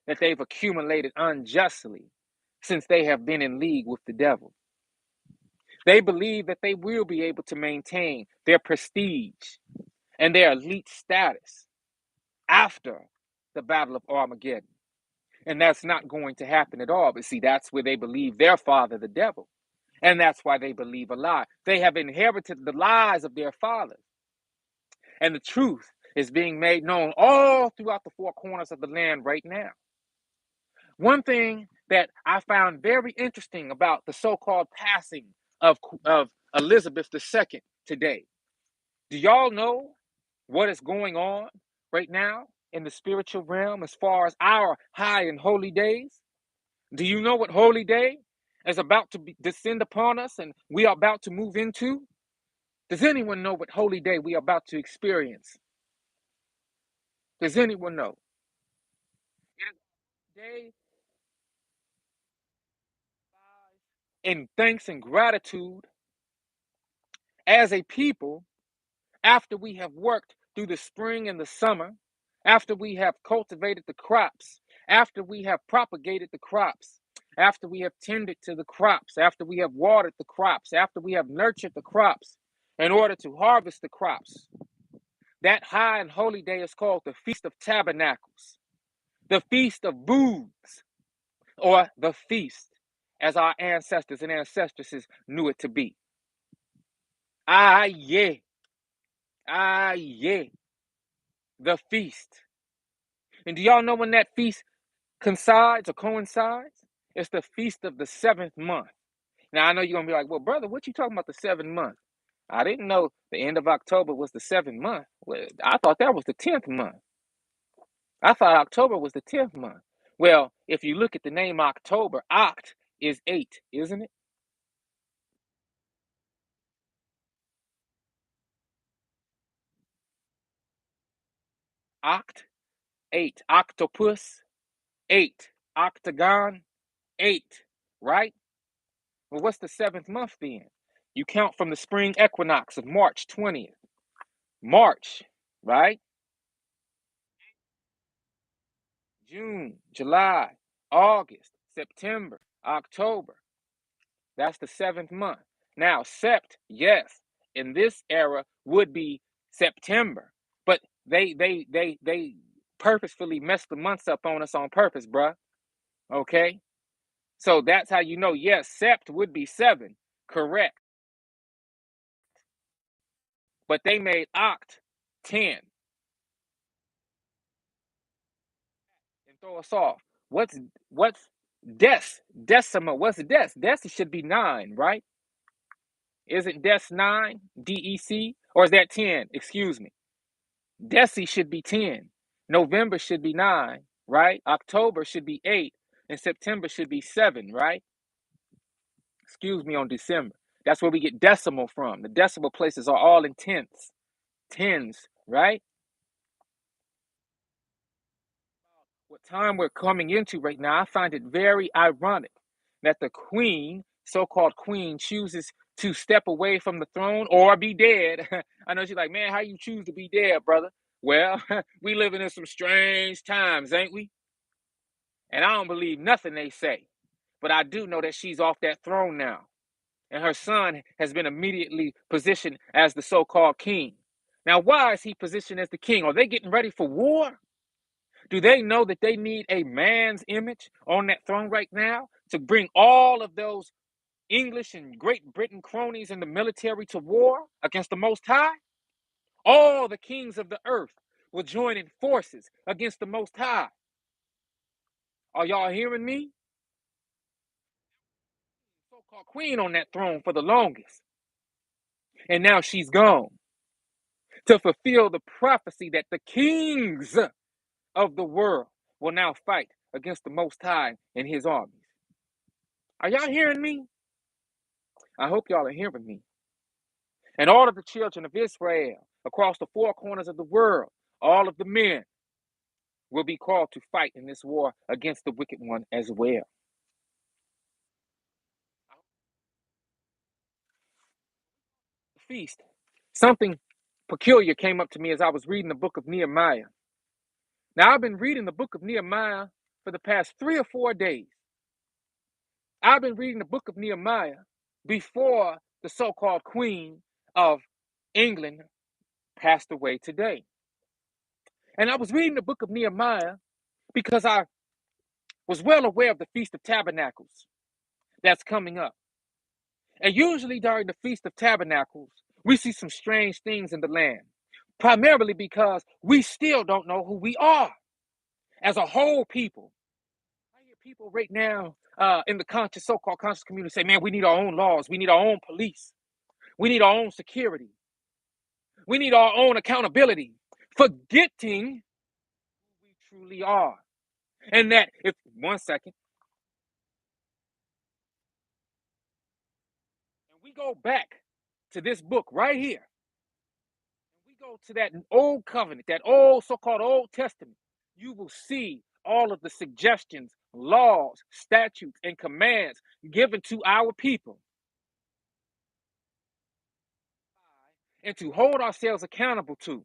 that they've accumulated unjustly since they have been in league with the devil. They believe that they will be able to maintain their prestige and their elite status after the Battle of Armageddon. And that's not going to happen at all. But see, that's where they believe their father, the devil. And that's why they believe a lie. They have inherited the lies of their fathers. And the truth is being made known all throughout the four corners of the land right now. One thing that I found very interesting about the so-called passing of Elizabeth II today. Do y'all know what is going on right now in the spiritual realm as far as our high and holy days? Do you know what holy day is about to descend upon us and we are about to move into? Does anyone know what holy day we are about to experience? Does anyone know? It is a day in thanks and gratitude as a people after we have worked through the spring and the summer, after we have cultivated the crops, after we have propagated the crops, after we have tended to the crops, after we have watered the crops, after we have nurtured the crops in order to harvest the crops. That high and holy day is called the Feast of Tabernacles, the Feast of Booths, or the feast as our ancestors and ancestresses knew it to be. Ah, yeah. Ah, yeah. The feast. And do y'all know when that feast coincides or coincides? It's the feast of the seventh month. Now, I know you're going to be like, well, brother, what you talking about the seventh month? I didn't know the end of October was the seventh month. Well, I thought that was the 10th month. I thought October was the 10th month. Well, if you look at the name October, Oct is 8, isn't it? Oct, 8. Octopus, 8. Octagon, 8. Right? Well, what's the seventh month then? You count from the spring equinox of March 20th. March, right? June, July, August, September, October. That's the seventh month. Now, sept, yes, in this era would be September, but they purposefully messed the months up on us on purpose, bruh. Okay, so that's how you know. Yes, sept would be 7, correct, but they made oct 10 and throw us off. What's decimal? What's des? Deci should be 9, right? Isn't Des 9? DEC? Or is that 10? Excuse me. Deci should be 10. November should be 9, right? October should be 8. And September should be 7, right? Excuse me, on December. That's where we get decimal from. The decimal places are all in tenths. Tens, right? What time we're coming into right now, I find it very ironic that the queen, so-called queen, chooses to step away from the throne or be dead. I know she's like, man, how you choose to be dead, brother? Well, we living in some strange times, ain't we? And I don't believe nothing they say. But I do know that she's off that throne now. And her son has been immediately positioned as the so-called king. Now, why is he positioned as the king? Are they getting ready for war? Do they know that they need a man's image on that throne right now to bring all of those English and Great Britain cronies in the military to war against the Most High, all the kings of the earth will join in forces against the Most High. Are y'all hearing me? So-called queen on that throne for the longest, and now she's gone to fulfill the prophecy that the kings of the world will now fight against the Most High and his armies. Are y'all hearing me? I hope y'all are hearing me. And all of the children of Israel across the four corners of the world, all of the men will be called to fight in this war against the wicked one as well. Feast. Something peculiar came up to me as I was reading the book of Nehemiah. Now, I've been reading the book of Nehemiah for the past 3 or 4 days. I've been reading the book of Nehemiah before the so-called Queen of England passed away today. And I was reading the book of Nehemiah because I was well aware of the Feast of Tabernacles that's coming up. And usually during the Feast of Tabernacles, we see some strange things in the land, primarily because we still don't know who we are as a whole people. I hear people right now in the conscious, so-called conscious community say, man, we need our own laws. We need our own police. We need our own security. We need our own accountability, forgetting who we truly are. And that, if 1 second, and we go back to this book right here, we go to that old covenant, that old so-called Old Testament, you will see all of the suggestions, laws, statutes, and commands given to our people and to hold ourselves accountable to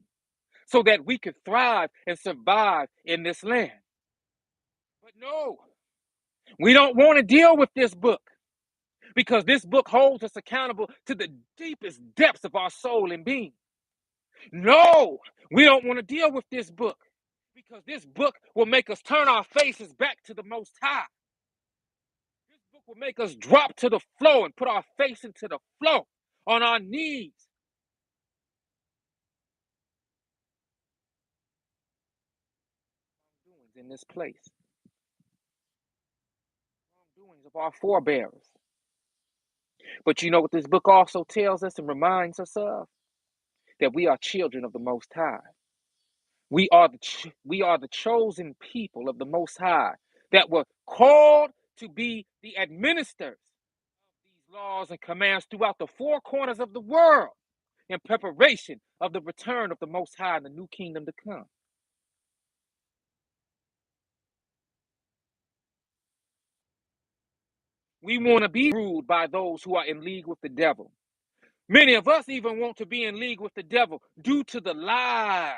so that we could thrive and survive in this land. But no, we don't want to deal with this book because this book holds us accountable to the deepest depths of our soul and being. No, we don't want to deal with this book because this book will make us turn our faces back to the Most High. This book will make us drop to the floor and put our face into the floor on our knees. Wrongdoings in this place, wrongdoings of our forebears. But you know what this book also tells us and reminds us of? That we are children of the Most High. We are the chosen people of the Most High that were called to be the administrators of these laws and commands throughout the four corners of the world in preparation of the return of the Most High and the new kingdom to come. We want to be ruled by those who are in league with the devil. Many of us even want to be in league with the devil due to the lies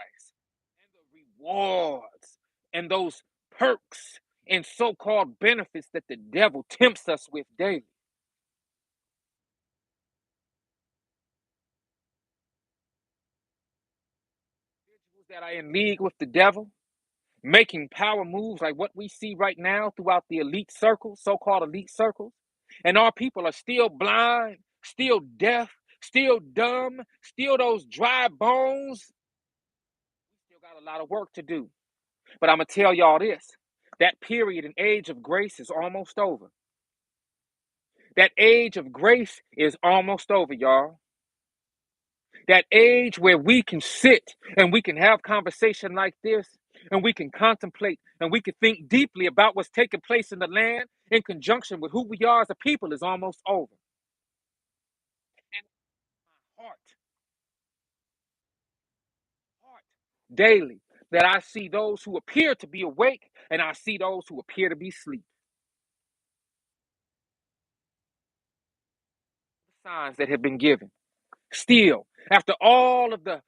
and the rewards and those perks and so-called benefits that the devil tempts us with daily. Individuals that are in league with the devil, making power moves like what we see right now throughout the elite circles, so-called elite circles, and our people are still blind, still deaf, still dumb, still those dry bones. We still got a lot of work to do. But I'm going to tell y'all this. That period and age of grace is almost over. That age of grace is almost over, y'all. That age where we can sit and we can have conversation like this and we can contemplate and we can think deeply about what's taking place in the land in conjunction with who we are as a people is almost over. And heart, heart, daily, that I see those who appear to be awake and I see those who appear to be asleep. The signs that have been given. Still, after all of the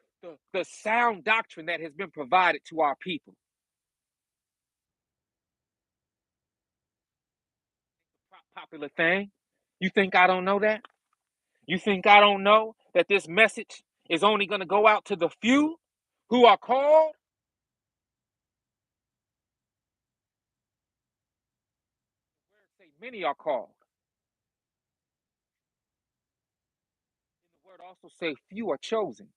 sound doctrine that has been provided to our people, popular thing, you think I don't know that? You think I don't know that this message is only going to go out to the few who are called? Say many are called. word also say few are chosen.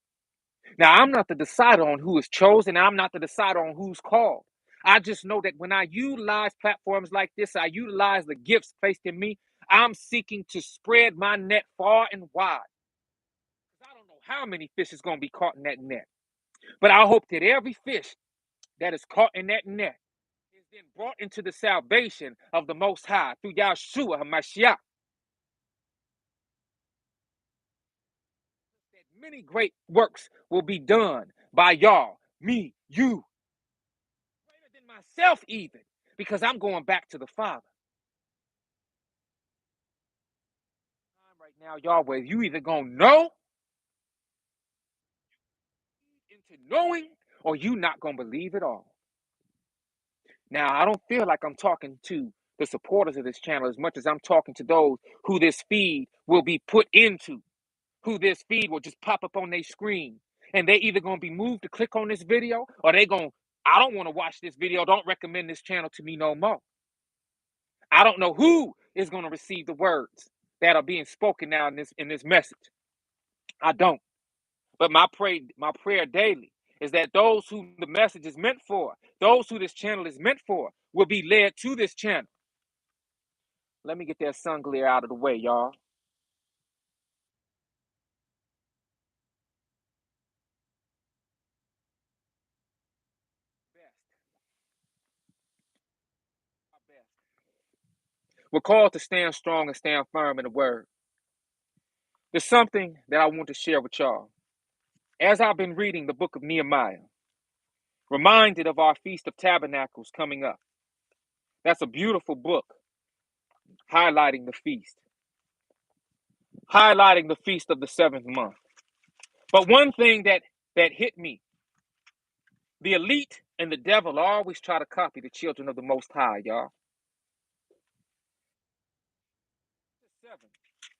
Now, I'm not the decider on who is chosen. I'm not the decider on who's called. I just know that when I utilize platforms like this, I utilize the gifts placed in me. I'm seeking to spread my net far and wide. I don't know how many fish is going to be caught in that net, but I hope that every fish that is caught in that net is then brought into the salvation of the Most High through Yahshua HaMashiach. That many great works will be done by y'all, me, you, greater than myself even, because I'm going back to the Father. Right now, y'all, where you either gonna know into knowing, or you not gonna believe it all. Now, I don't feel like I'm talking to the supporters of this channel as much as I'm talking to those who this feed will be put into, who this feed will just pop up on their screen, and they either gonna be moved to click on this video, or they gonna, I don't want to watch this video. Don't recommend this channel to me no more. I don't know who is gonna receive the words that are being spoken now in this message. I don't. But my prayer daily is that those who the message is meant for, those who this channel is meant for, will be led to this channel. Let me get that sun glare out of the way, y'all. We're called to stand strong and stand firm in the word. There's something that I want to share with y'all. As I've been reading the book of Nehemiah, reminded of our Feast of Tabernacles coming up. That's a beautiful book highlighting the feast, highlighting the feast of the seventh month. But one thing that hit me, the elite and the devil always try to copy the children of the Most High, y'all.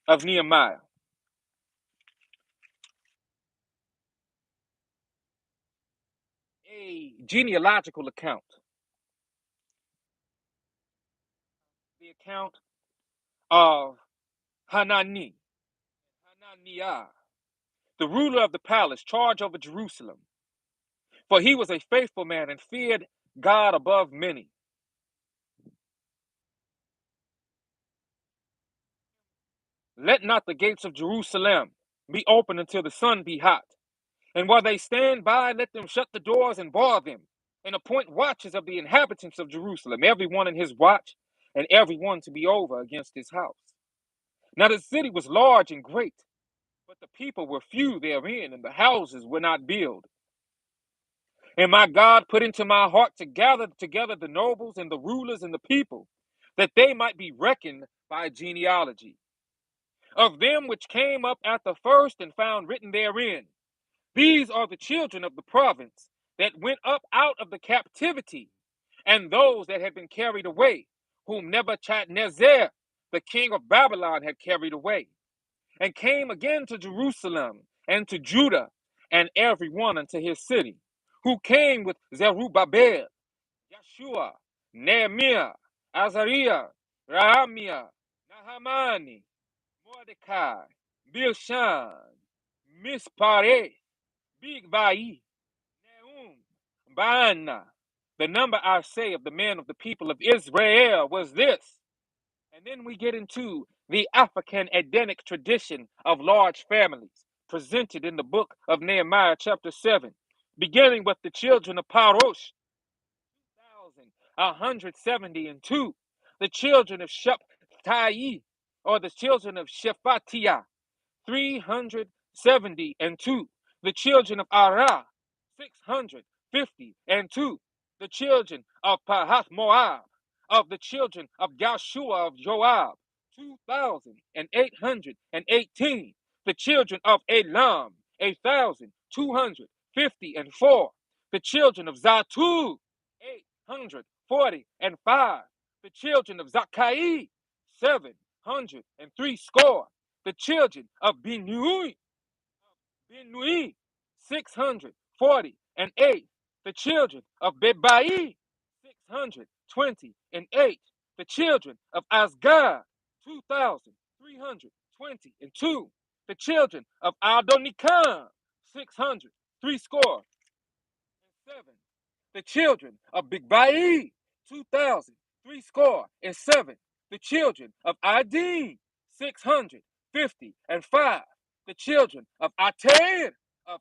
Of Nehemiah, a genealogical account, the account of Hanani, Hananiah, the ruler of the palace, charge over Jerusalem. For he was a faithful man and feared God above many. Let not the gates of Jerusalem be open until the sun be hot. And while they stand by, let them shut the doors and bar them, and appoint watches of the inhabitants of Jerusalem, every one in his watch, and every one to be over against his house. Now the city was large and great, but the people were few therein, and the houses were not built. And my God put into my heart to gather together the nobles and the rulers and the people, that they might be reckoned by genealogy. Of them which came up at the first and found written therein, these are the children of the province that went up out of the captivity, and those that had been carried away, whom Nebuchadnezzar, the king of Babylon, had carried away, and came again to Jerusalem and to Judah, and every one unto his city, who came with Zerubbabel, Yeshua, Nehemiah, Azariah, Rahamiah, Nahamani, Mordecai, Bilshan, Mispare, Bigvai, Nehum, Baana. The number, I say, of the men of the people of Israel was this. And then we get into the African Edenic tradition of large families presented in the book of Nehemiah, chapter 7, beginning with the children of Parosh, 172, the children of Sheptai, or the children of Shephatiah, 372, the children of Arah, 652, the children of Pahath Moab, of the children of Gashua of Joab, 2,818, the children of Elam, 1,254, the children of Zatu, 845, the children of Zakai, 703 score, the children of Binui, 648, the children of Bebai, 628, the children of Asgad, 2,322, The children of Adonikam, 600, 3 score and 7. The children of Bigbai, 2,000, 3 score and 7. The children of Adin, 650 and 5. The children of Ater, of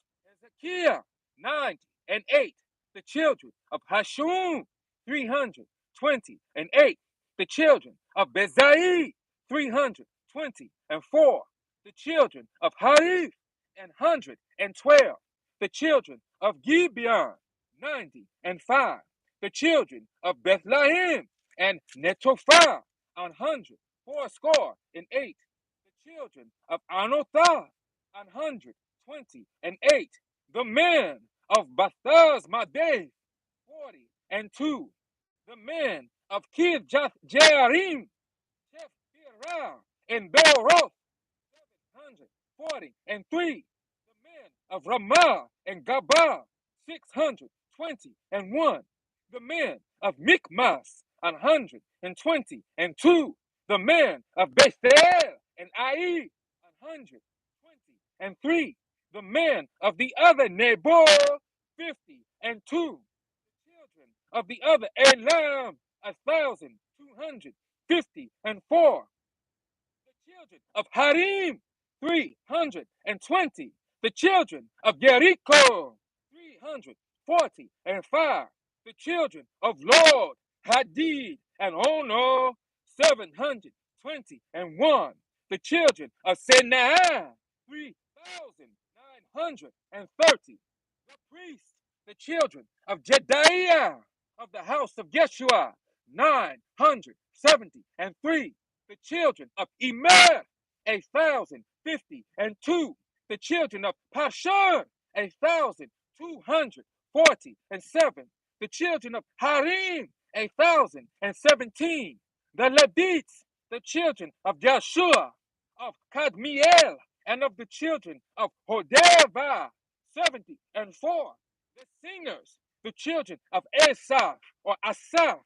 Hezekiah, 90 and 8. The children of Hashum, 320 and 8. The children of Bezai, 320 and 4. The children of Harif, 112. The children of Gibeon, 90 and 5. The children of Bethlehem and Netophah, 100 fourscore and 8. The children of Anothah, 120 and 8. The men of Bathaz Madeh, 40 and 2. The men of Kirjath Jearim, Shephirah and Beeroth, 740 and 3. The men of Ramah and Gabah, 620 and 1. The men of Michmas, 120 and 2. The men of Bethel and Ai, 120 and 3. The men of the other Nebo, 50 and 2. The children of the other Elam, 1,250 and 4. The children of Harim, 320. The children of Jericho, 340 and 5. The children of Lord, Hadid and Ono, 720 and 1. The children of Senah, 3,930. The priests, the children of Jedaiah of the house of Yeshua, 973. The children of Immer, 1,050 and 2. The children of Pashur, 1,247. The children of Harim, 1,017. The Levites, the children of Joshua, of Kadmiel, and of the children of Hodeva, 74. The singers, the children of Asaph or Asaph,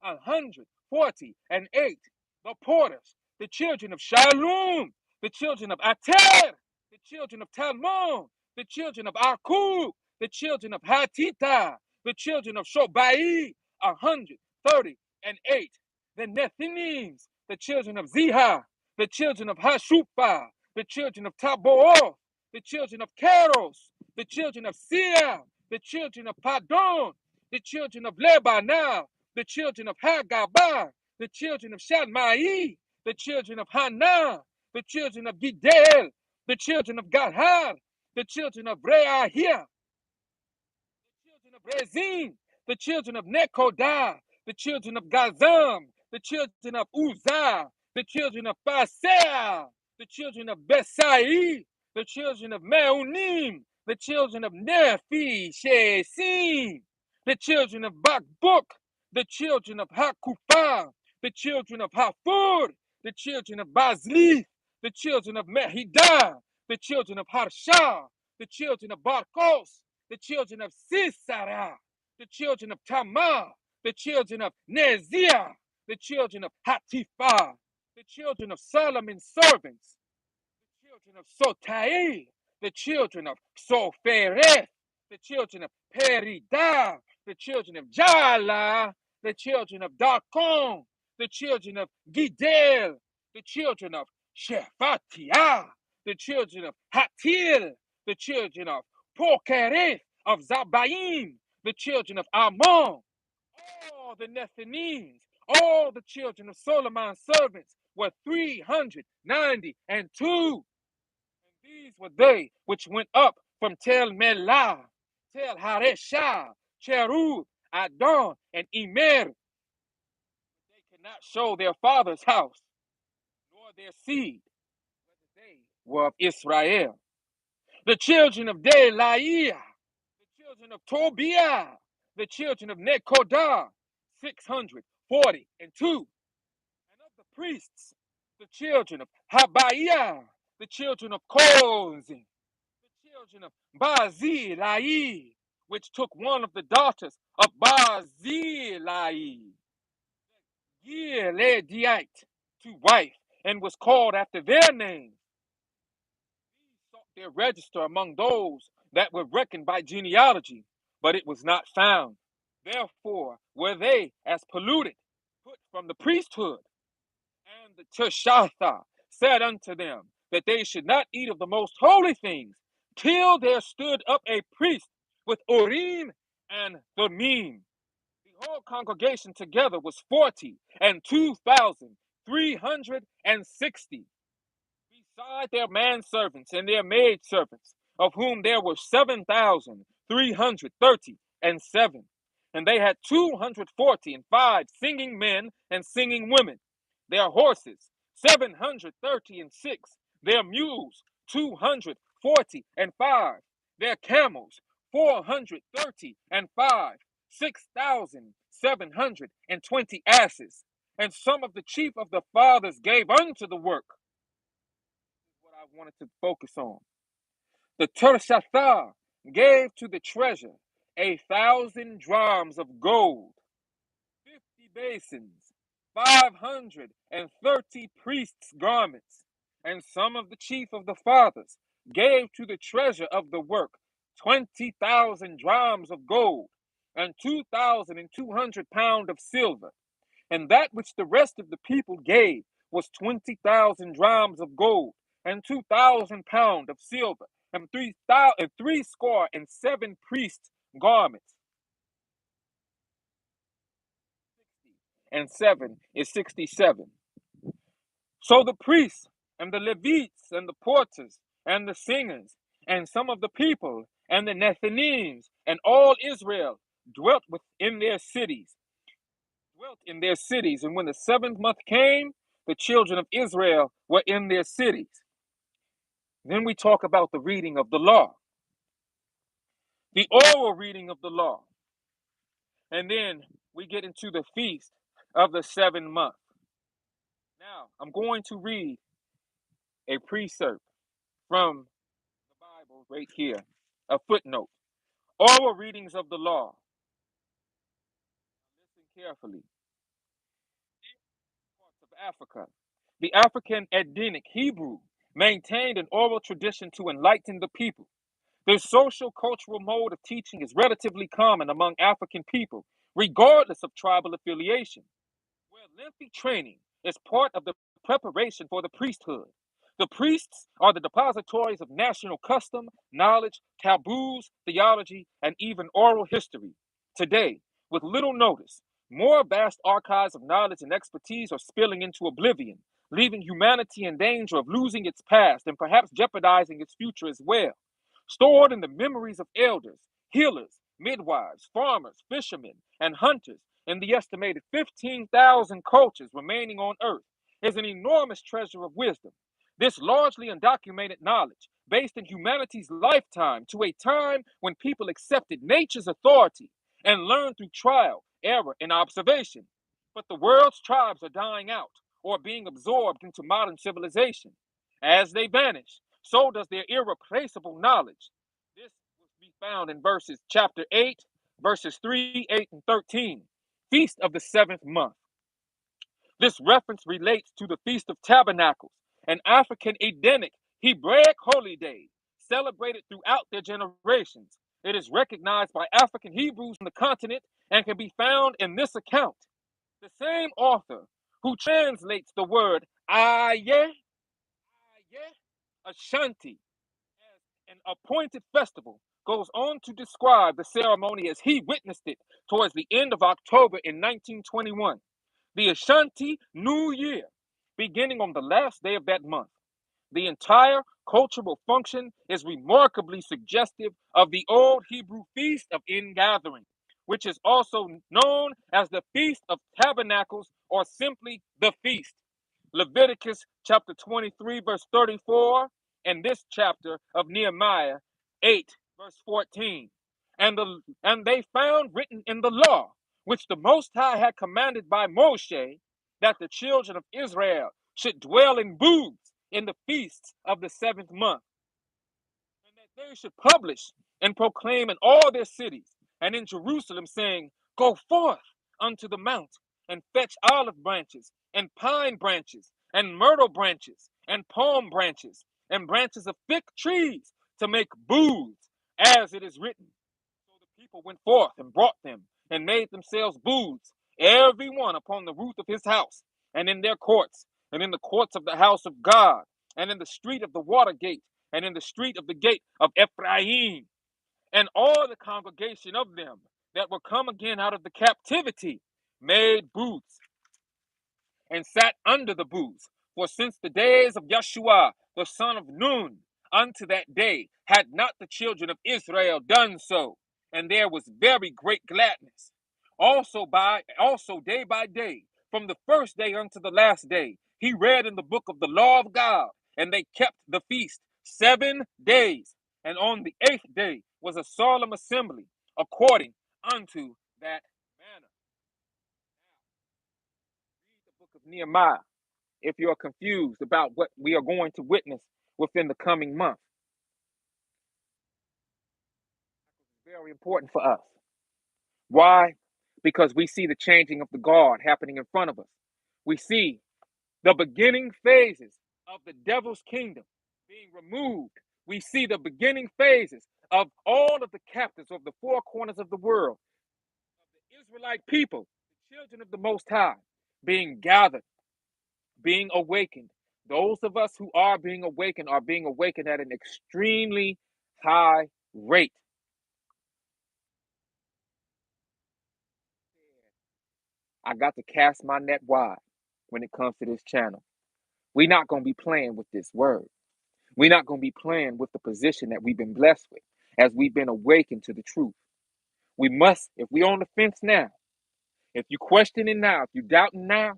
140 and 8. The porters, the children of Shalom, the children of Ater, the children of Talmon, the children of Akub, the children of Hatita, the children of Shobai, 130 and 8. The Nethinims, the children of Ziha, the children of Hashupha, the children of Tabor, the children of Keros, the children of Sia, the children of Padon, the children of Lebanah, the children of Hagabah, the children of Shadmai, the children of Hannah, the children of Gidel, the children of Gadhar, the children of Reahia, the children of Rezin, the children of Nekodah, the children of Gazam, the children of Uzzah, the children of Pasea, the children of Besai, the children of Meunim, the children of Nephi Shesim, the children of Bakbuk, the children of Hakupah, the children of Hafur, the children of Bazli, the children of Mehidah, the children of Harsha, the children of Barkos, the children of Sisara, the children of Tamar, the children of Neziah, the children of Hatifah, the children of Solomon's servants, the children of Sotai, the children of Sophereth, the children of Peridah, the children of Jala, the children of Darkon, the children of Gidel, the children of Shephatiah, the children of Hatil, the children of Pokereth, of Zabaim, the children of Ammon, all the Nethinims, all the children of Solomon's servants were 390 and 2. And these were they which went up from Tel Melah, Tel Haresha, Cherub, Adon, and Immer. They could not show their father's house, nor their seed, whether they were of Israel. The children of Delaiah, the children of Tobiah, the children of Nekodah, 640 and 2. And of the priests, the children of Habaiah, the children of Kozin, the children of Barzillai, which took one of the daughters of Barzillai, Gileadite, to wife, and was called after their names. their register among those that were reckoned by genealogy, but it was not found. Therefore were they as polluted, put from the priesthood. And the Teshatha said unto them that they should not eat of the most holy things till there stood up a priest with Urim and Thummim. The whole congregation together was 40,002,360, beside their manservants and their maidservants, of whom there were 7,337. And they had 240 and 5 singing men and singing women. Their horses, 736. Their mules, 240 and 5. Their camels, 430 and 5. 6,720 asses. And some of the chief of the fathers gave unto the work. What I wanted to focus on. The Tershatha gave to the treasure 1,000 drams of gold, 50 basins, 530 priests' garments, and some of the chief of the fathers gave to the treasure of the work 20,000 drams of gold, and 2,200 pounds of silver. And that which the rest of the people gave was 20,000 drams of gold, and 2,000 pounds of silver, and 3,307 priests' garments. 60 and 7 is 67. So the priests and the Levites and the porters and the singers and some of the people and the Nethinims and all Israel dwelt in their cities. And when the 7th month came, the children of Israel were in their cities. Then we talk about the reading of the law, the oral reading of the law. And then we get into the feast of the 7th month. Now, I'm going to read a precept from the Bible right here, a footnote. Oral readings of the law. Listen carefully. Parts of Africa. The African Edenic Hebrew maintained an oral tradition to enlighten the people. This social cultural mode of teaching is relatively common among African people, regardless of tribal affiliation, where lengthy training is part of the preparation for the priesthood. The priests are the depositories of national custom, knowledge, taboos, theology, and even oral history. Today, with little notice, more vast archives of knowledge and expertise are spilling into oblivion, leaving humanity in danger of losing its past and perhaps jeopardizing its future as well. Stored in the memories of elders, healers, midwives, farmers, fishermen, and hunters in the estimated 15,000 cultures remaining on Earth is an enormous treasure of wisdom. This largely undocumented knowledge, based in humanity's lifetime to a time when people accepted nature's authority and learned through trial, error, and observation. But the world's tribes are dying out or being absorbed into modern civilization. As they vanish, so does their irreplaceable knowledge. This will be found in chapter 8, verses 3, 8, and 13. Feast of the 7th month. This reference relates to the Feast of Tabernacles, an African Edenic Hebraic holy day celebrated throughout their generations. It is recognized by African Hebrews on the continent and can be found in this account. The same author who translates the word Ayeh, Ashanti, as an appointed festival, goes on to describe the ceremony as he witnessed it towards the end of October in 1921. The Ashanti New Year, beginning on the last day of that month. The entire cultural function is remarkably suggestive of the old Hebrew feast of ingathering, which is also known as the Feast of Tabernacles or simply the feast. Leviticus chapter 23, verse 34, and this chapter of Nehemiah 8, verse 14. And they found written in the law, which the Most High had commanded by Moshe, that the children of Israel should dwell in booths in the feasts of the 7th month, and that they should publish and proclaim in all their cities and in Jerusalem, saying, Go forth unto the mount, and fetch olive branches, and pine branches, and myrtle branches, and palm branches, and branches of fig trees to make booths, as it is written. So the people went forth and brought them and made themselves booths, every one upon the roof of his house, and in their courts, and in the courts of the house of God, and in the street of the water gate, and in the street of the gate of Ephraim. And all the congregation of them that were come again out of the captivity made booths and sat under the booths. For since the days of Yeshua, the son of Nun, unto that day, had not the children of Israel done so, and there was very great gladness. Also day by day, from the first day unto the last day, he read in the book of the law of God, and they kept the feast 7 days. And on the 8th day was a solemn assembly, according unto that manner. Read the book of Nehemiah if you're confused about what we are going to witness within the coming month. It's very important for us. Why? Because we see the changing of the guard happening in front of us. We see the beginning phases of the devil's kingdom being removed. We see the beginning phases of all of the captives of the four corners of the world, of the Israelite people, the children of the Most High, being gathered, being awakened. Those of us who are being awakened at an extremely high rate. I got to cast my net wide when it comes to this channel. We're not going to be playing with this word. We're not going to be playing with the position that we've been blessed with as we've been awakened to the truth. We must, if we're on the fence now, if you're questioning now, if you're doubting now,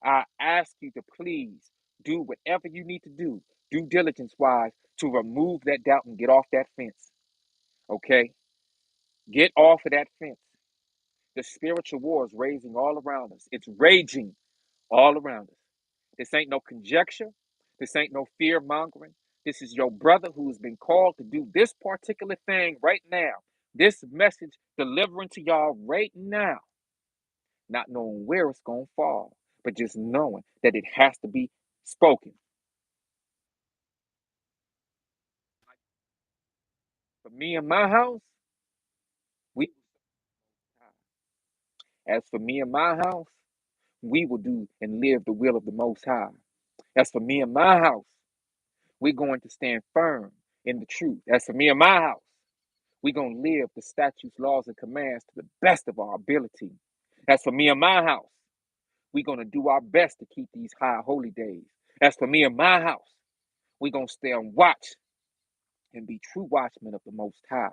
I ask you to please do whatever you need to do, due diligence wise, to remove that doubt and get off that fence. Okay? Get off of that fence. The spiritual war is raging all around us. It's raging all around us. This ain't no conjecture. This ain't no fear mongering. This is your brother who's been called to do this particular thing right now. This message delivering to y'all right now, not knowing where it's going to fall, but just knowing that it has to be spoken. For me and my house, we, as for me and my house, we will do and live the will of the Most High. As for me and my house, we're going to stand firm in the truth. As for me and my house, we're going to live the statutes, laws, and commands to the best of our ability. As for me and my house, we're going to do our best to keep these high holy days. As for me and my house, we're going to stay on watch and be true watchmen of the Most High.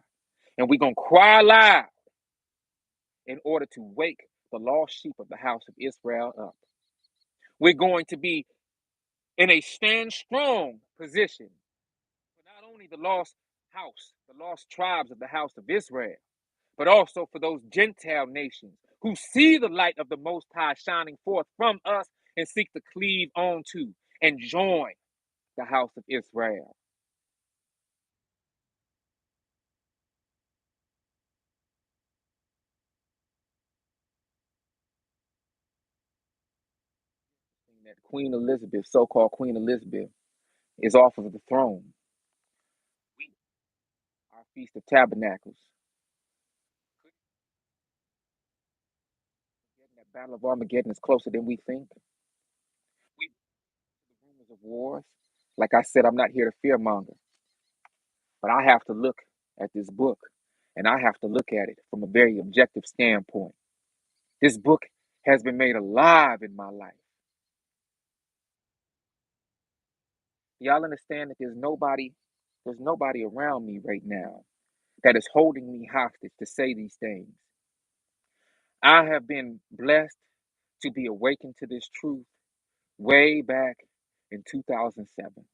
And we're going to cry loud in order to wake the lost sheep of the house of Israel up. We're going to be in a stand strong position for not only the lost house, the lost tribes of the house of Israel, but also for those Gentile nations who see the light of the Most High shining forth from us and seek to cleave on to and join the house of Israel. That Queen Elizabeth, so called Queen Elizabeth, is off of the throne. Our Feast of Tabernacles. That Battle of Armageddon is closer than we think. We the rumors of wars. Like I said, I'm not here to fearmonger, but I have to look at this book, and I have to look at it from a very objective standpoint. This book has been made alive in my life. Y'all understand that there's nobody around me right now that is holding me hostage to say these things. I have been blessed to be awakened to this truth way back in 2007.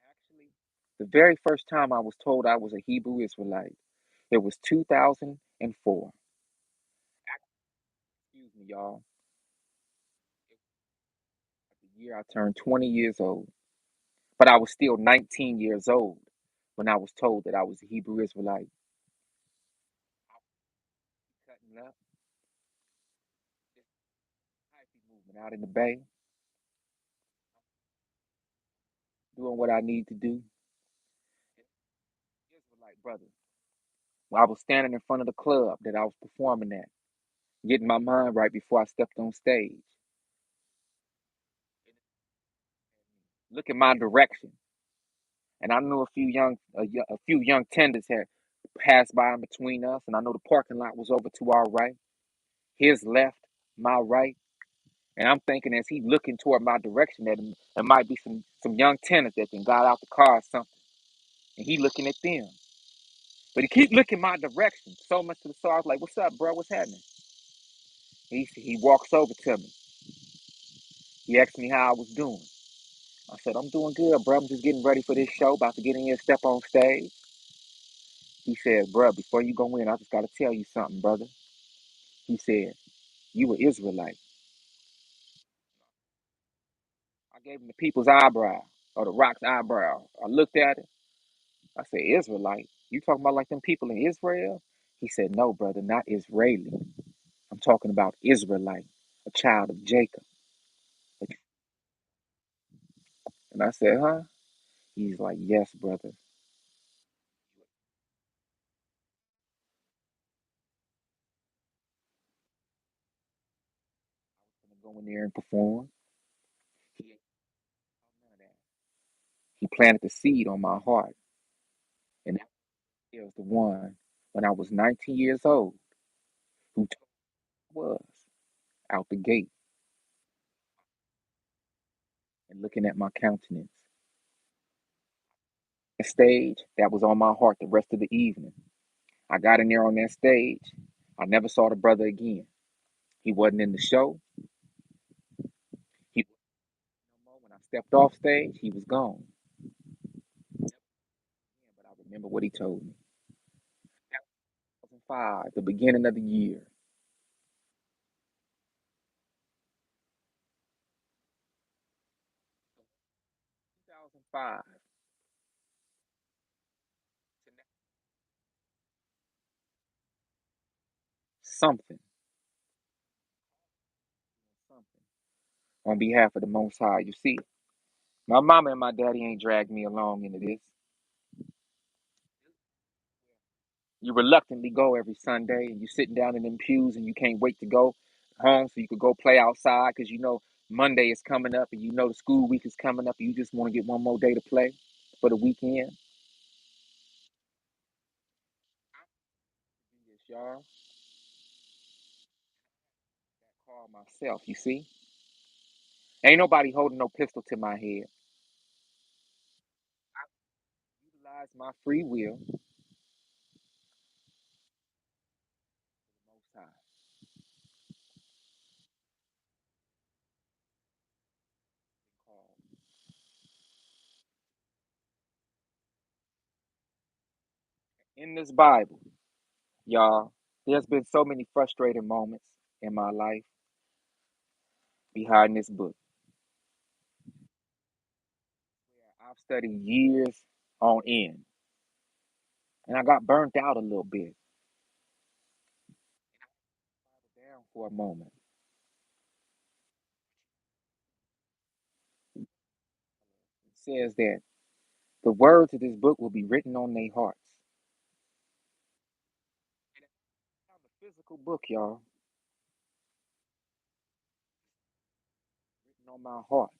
Actually, the very first time I was told I was a Hebrew Israelite, it was 2004. Excuse me, y'all. The year I turned 20 years old, but I was still 19 years old when I was told that I was a Hebrew Israelite. Cutting up, this hyphy movement out in the Bay. doing what I need to do. Israelite brother. I was standing in front of the club that I was performing at, getting my mind right before I stepped on stage. Look at my direction, and I knew a few young tenders had passed by in between us, and I know the parking lot was over to our right, his left, my right, and I'm thinking as he looking toward my direction that there might be some young tenants that can got out the car or something, and he looking at them, but he keep looking my direction so much to the side. I was like, "What's up, bro? What's happening?" He walks over to me. He asked me how I was doing. I said, "I'm doing good, bro. I'm just getting ready for this show, about to get in here, step on stage." He said, "Bro, before you go in, I just got to tell you something, brother." He said, "You were Israelite." I gave him the people's eyebrow, or the rock's eyebrow. I looked at it. I said, "Israelite? You talking about like them people in Israel?" He said, "No, brother, not Israeli. I'm talking about Israelite, a child of Jacob." And I said, "Huh?" He's like, "Yes, brother." I'm gonna go in there and perform. He ain't none of that. He planted the seed on my heart. And that was the one when I was 19 years old who told me I was out the gate and looking at my countenance. The stage that was on my heart the rest of the evening. I got in there on that stage. I never saw the brother again. He wasn't in the show. He when I stepped off stage, he was gone. But I remember what he told me. 2005, the beginning of the year. 2005. Something, something on behalf of the Most High. You see, my mama and my daddy ain't dragged me along into this. You reluctantly go every Sunday and you're sitting down in them pews and you can't wait to go home so you could go play outside because you know Monday is coming up and you know the school week is coming up and you just want to get one more day to play for the weekend. Yes, y'all. Call myself, you see? Ain't nobody holding no pistol to my head. Utilize my free will. Most High. In this Bible, y'all, there's been so many frustrating moments in my life behind this book. I've studied years on end, and I got burnt out a little bit. Down for a moment. It says that the words of this book will be written on their hearts. The physical book, y'all, written on my heart.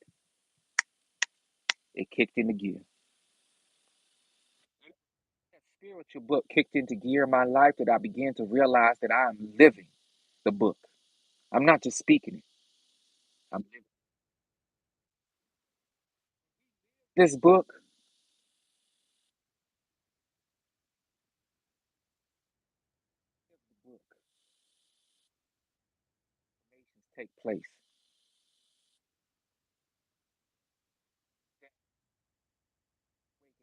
It kicked into gear. That spiritual book kicked into gear in my life that I began to realize that I am living the book. I'm not just speaking it. I'm living this book. The book take place.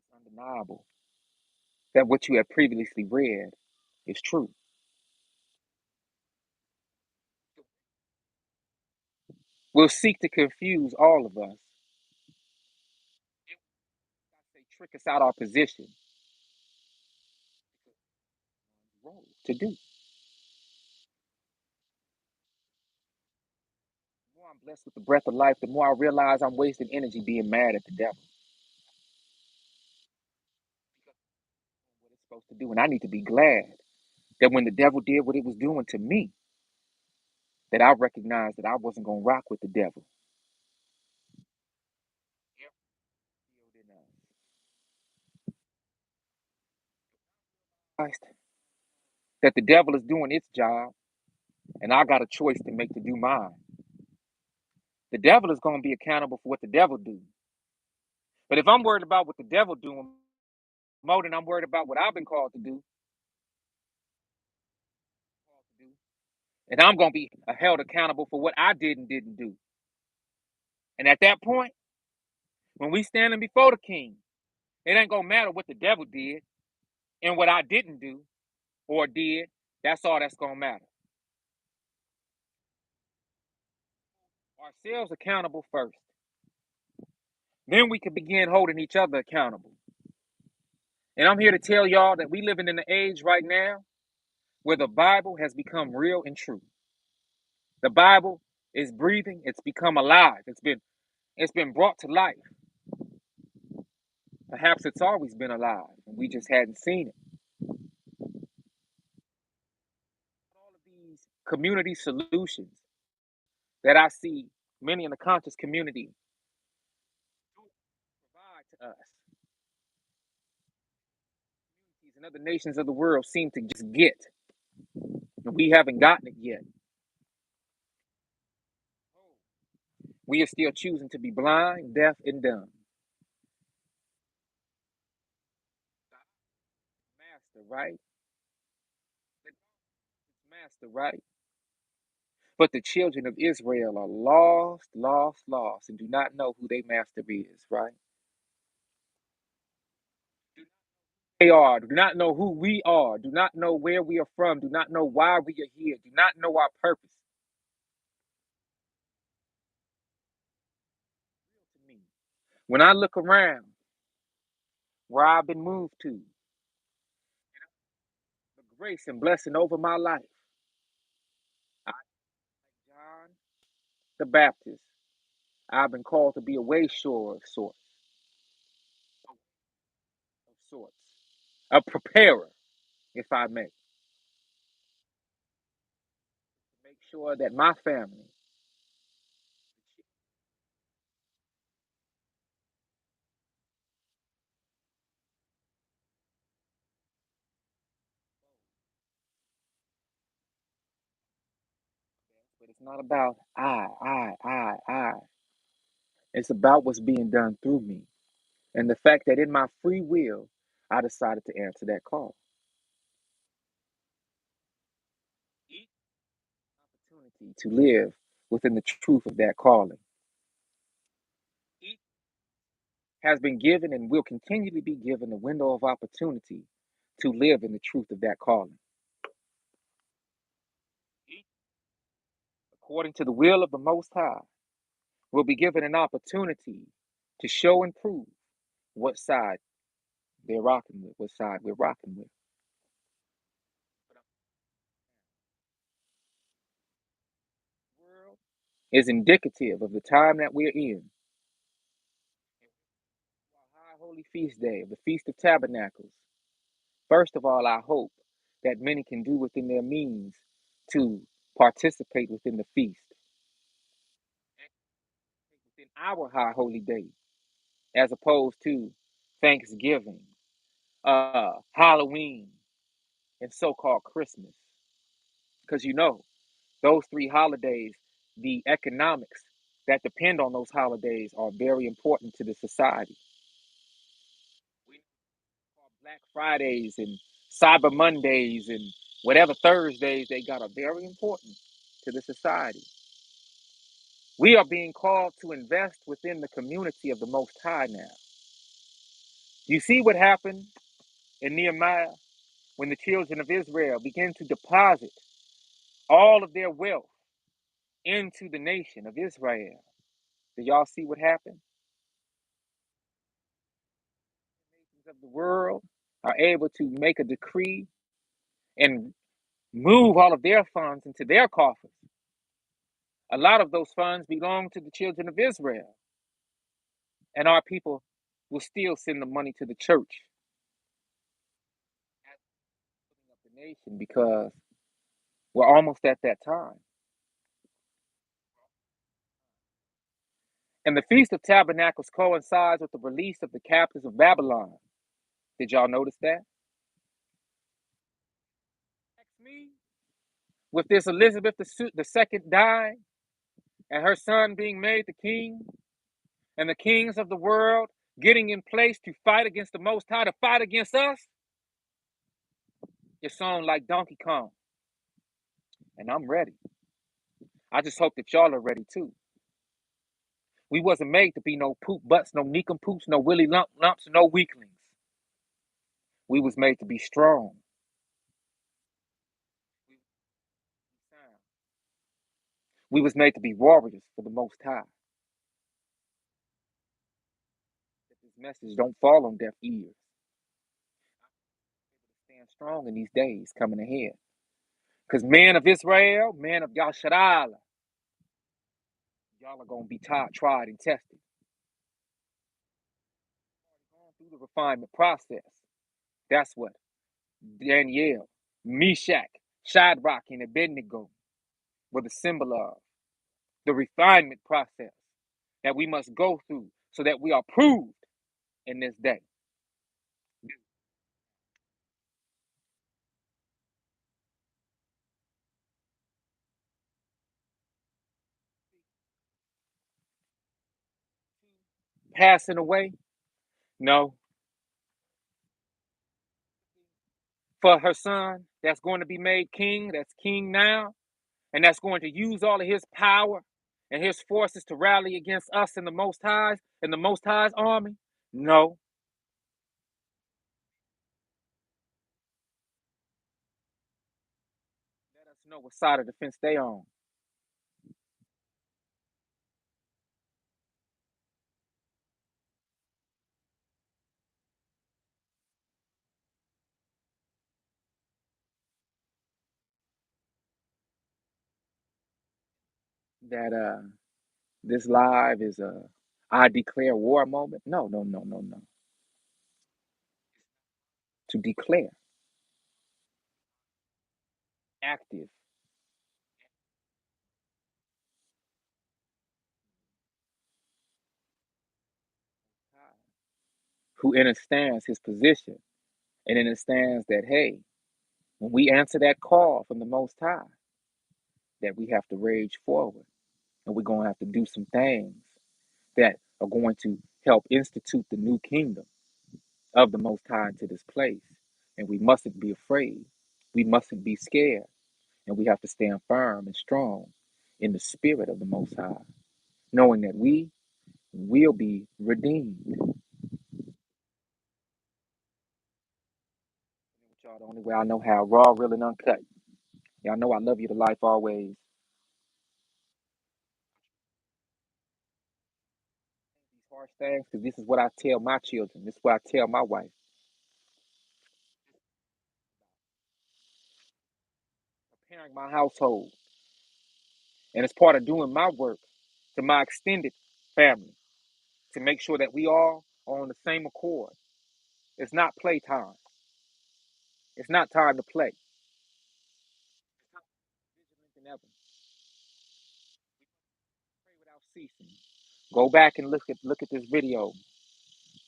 It's undeniable that what you have previously read is true. Will seek to confuse all of us. They trick us out our position to do. The more I'm blessed with the breath of life, the more I realize I'm wasting energy being mad at the devil. to do. And I need to be glad that when the devil did what it was doing to me, that I recognized that I wasn't going to rock with the devil. That the devil is doing its job, and I got a choice to make to do mine. The devil is going to be accountable for what the devil do. But if I'm worried about what the devil doing more than I'm worried about what I've been called to do, and I'm going to be held accountable for what I did and didn't do. And at that point, when we standing before the king, it ain't going to matter what the devil did and what I didn't do or did. That's all that's going to matter. Ourselves accountable first. Then we can begin holding each other accountable. And I'm here to tell y'all that we living in an age right now where the Bible has become real and true. The Bible is breathing, it's become alive. It's been brought to life. Perhaps it's always been alive and we just hadn't seen it. All of these community solutions that I see many in the conscious community provide to us, and other nations of the world seem to just get, and we haven't gotten it yet. We are still choosing to be blind, deaf, and dumb. Master, right? Master, right? But the children of Israel are lost, lost, lost, and do not know who their master is, right? They are, do not know who we are, do not know where we are from, do not know why we are here, do not know our purpose. To me, when I look around where I've been moved to, the grace and blessing over my life, I, John the Baptist, I've been called to be a way shore of sorts, a preparer, if I may, make sure that my family, but it's not about I. It's about what's being done through me. And the fact that in my free will, I decided to answer that call. Each opportunity to live within the truth of that calling. Each has been given and will continually be given a window of opportunity to live in the truth of that calling. Each, according to the will of the Most High, will be given an opportunity to show and prove what side they're rocking with, what side we're rocking with. The world is indicative of the time that we're in. High Holy Feast Day of the Feast of Tabernacles. First of all, I hope that many can do within their means to participate within the feast, within our high holy day, as opposed to Thanksgiving, Halloween, and so-called Christmas. Because those three holidays, the economics that depend on those holidays are very important to the society. We call Black Fridays and Cyber Mondays and whatever Thursdays they got are very important to the society. We are being called to invest within the community of the Most High now. You see what happened in Nehemiah when the children of Israel began to deposit all of their wealth into the nation of Israel. Do y'all see what happened? Nations of the world are able to make a decree and move all of their funds into their coffers. A lot of those funds belong to the children of Israel, and our people will still send the money to the church. nation because we're almost at that time. And the Feast of Tabernacles coincides with the release of the captives of Babylon. Did y'all notice that? Me, with this Elizabeth the second dying and her son being made the king, and the kings of the world getting in place to fight against the Most High, to fight against us, it's on like Donkey Kong. And I'm ready. I just hope that y'all are ready too. We wasn't made to be no poop butts, no poops, no willy lumps, no weaklings. We was made to be strong. We was made to be warriors for the Most High. That this message don't fall on deaf ears. Stand strong in these days coming ahead. Because men of Israel, men of Yasharala, y'all are going to be tried and tested. Going through the refinement process. That's what Daniel, Meshach, Shadrach, and Abednego were the symbol of. The refinement process that we must go through so that we are proved in this day. Passing away? No. For her son that's going to be made king, that's king now, and that's going to use all of his power and his forces to rally against us and the Most High's and the Most High's army? No. Let us know what side of the fence they on. That this live is a I declare war moment. No, no, no, no, no. To declare active, who understands his position and understands that, hey, when we answer that call from the Most High, that we have to rage forward and we're going to have to do some things that are going to help institute the new kingdom of the Most High into this place. And we mustn't be afraid. We mustn't be scared. And we have to stand firm and strong in the spirit of the Most High, knowing that we will be redeemed. Y'all, the only way I know how, raw, real, and uncut. Y'all know I love you to life always. These harsh things, because this is what I tell my children. This is what I tell my wife. Preparing my household. And it's part of doing my work to my extended family to make sure that we all are on the same accord. It's not playtime. It's not time to play. Pray without ceasing. Go back and look at this video.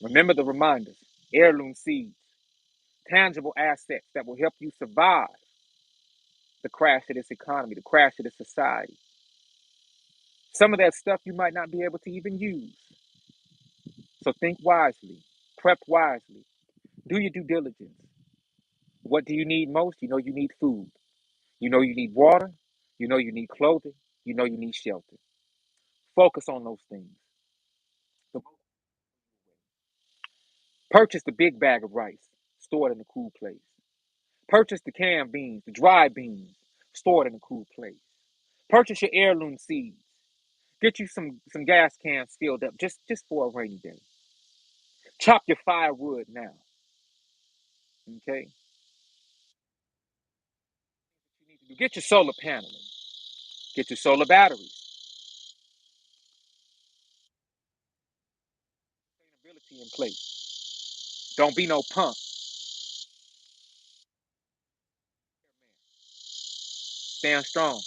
Remember the reminders. Heirloom seeds, tangible assets that will help you survive the crash of this economy, the crash of this society. Some of that stuff you might not be able to even use. So think wisely, prep wisely, do your due diligence. What do you need most? You know you need food. You know you need water. You know you need clothing. You know you need shelter. Focus on those things. Purchase the big bag of rice, store it in a cool place. Purchase the canned beans, the dry beans, store it in a cool place. Purchase your heirloom seeds. Get you some gas cans filled up just for a rainy day. Chop your firewood now. Okay? You need to do. Get your solar paneling. Get your solar batteries. Sustainability in place. Don't be no punk. stand strong.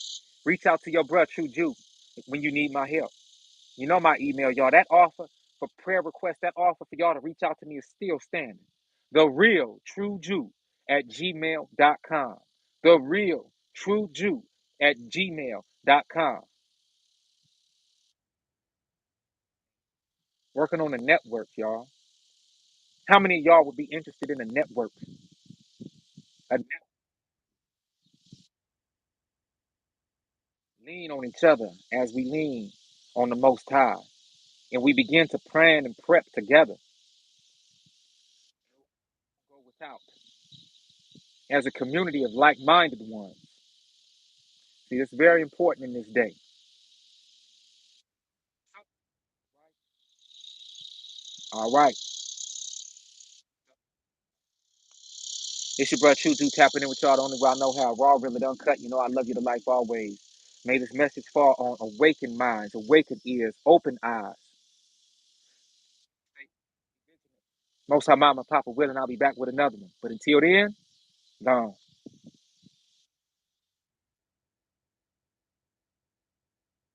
Reach out to your brother, True Jew, when you need my help. You know my email, y'all. That offer for prayer requests, that offer for y'all to reach out to me is still standing. The real True Jew at gmail.com. The real True Jew at gmail.com. Working on a network, y'all. How many of y'all would be interested in a network? Lean on each other as we lean on the Most High. And we begin to plan and prep together. Go without. As a community of like minded ones. See, it's very important in this day. All right. It's your brother True Dude tapping in with y'all the only way I know how. Raw, really uncut. You know I love you to life always. May this message fall on awakened minds, awakened ears, open eyes. Most High Mama, Papa willing, I'll be back with another one. But until then, gone.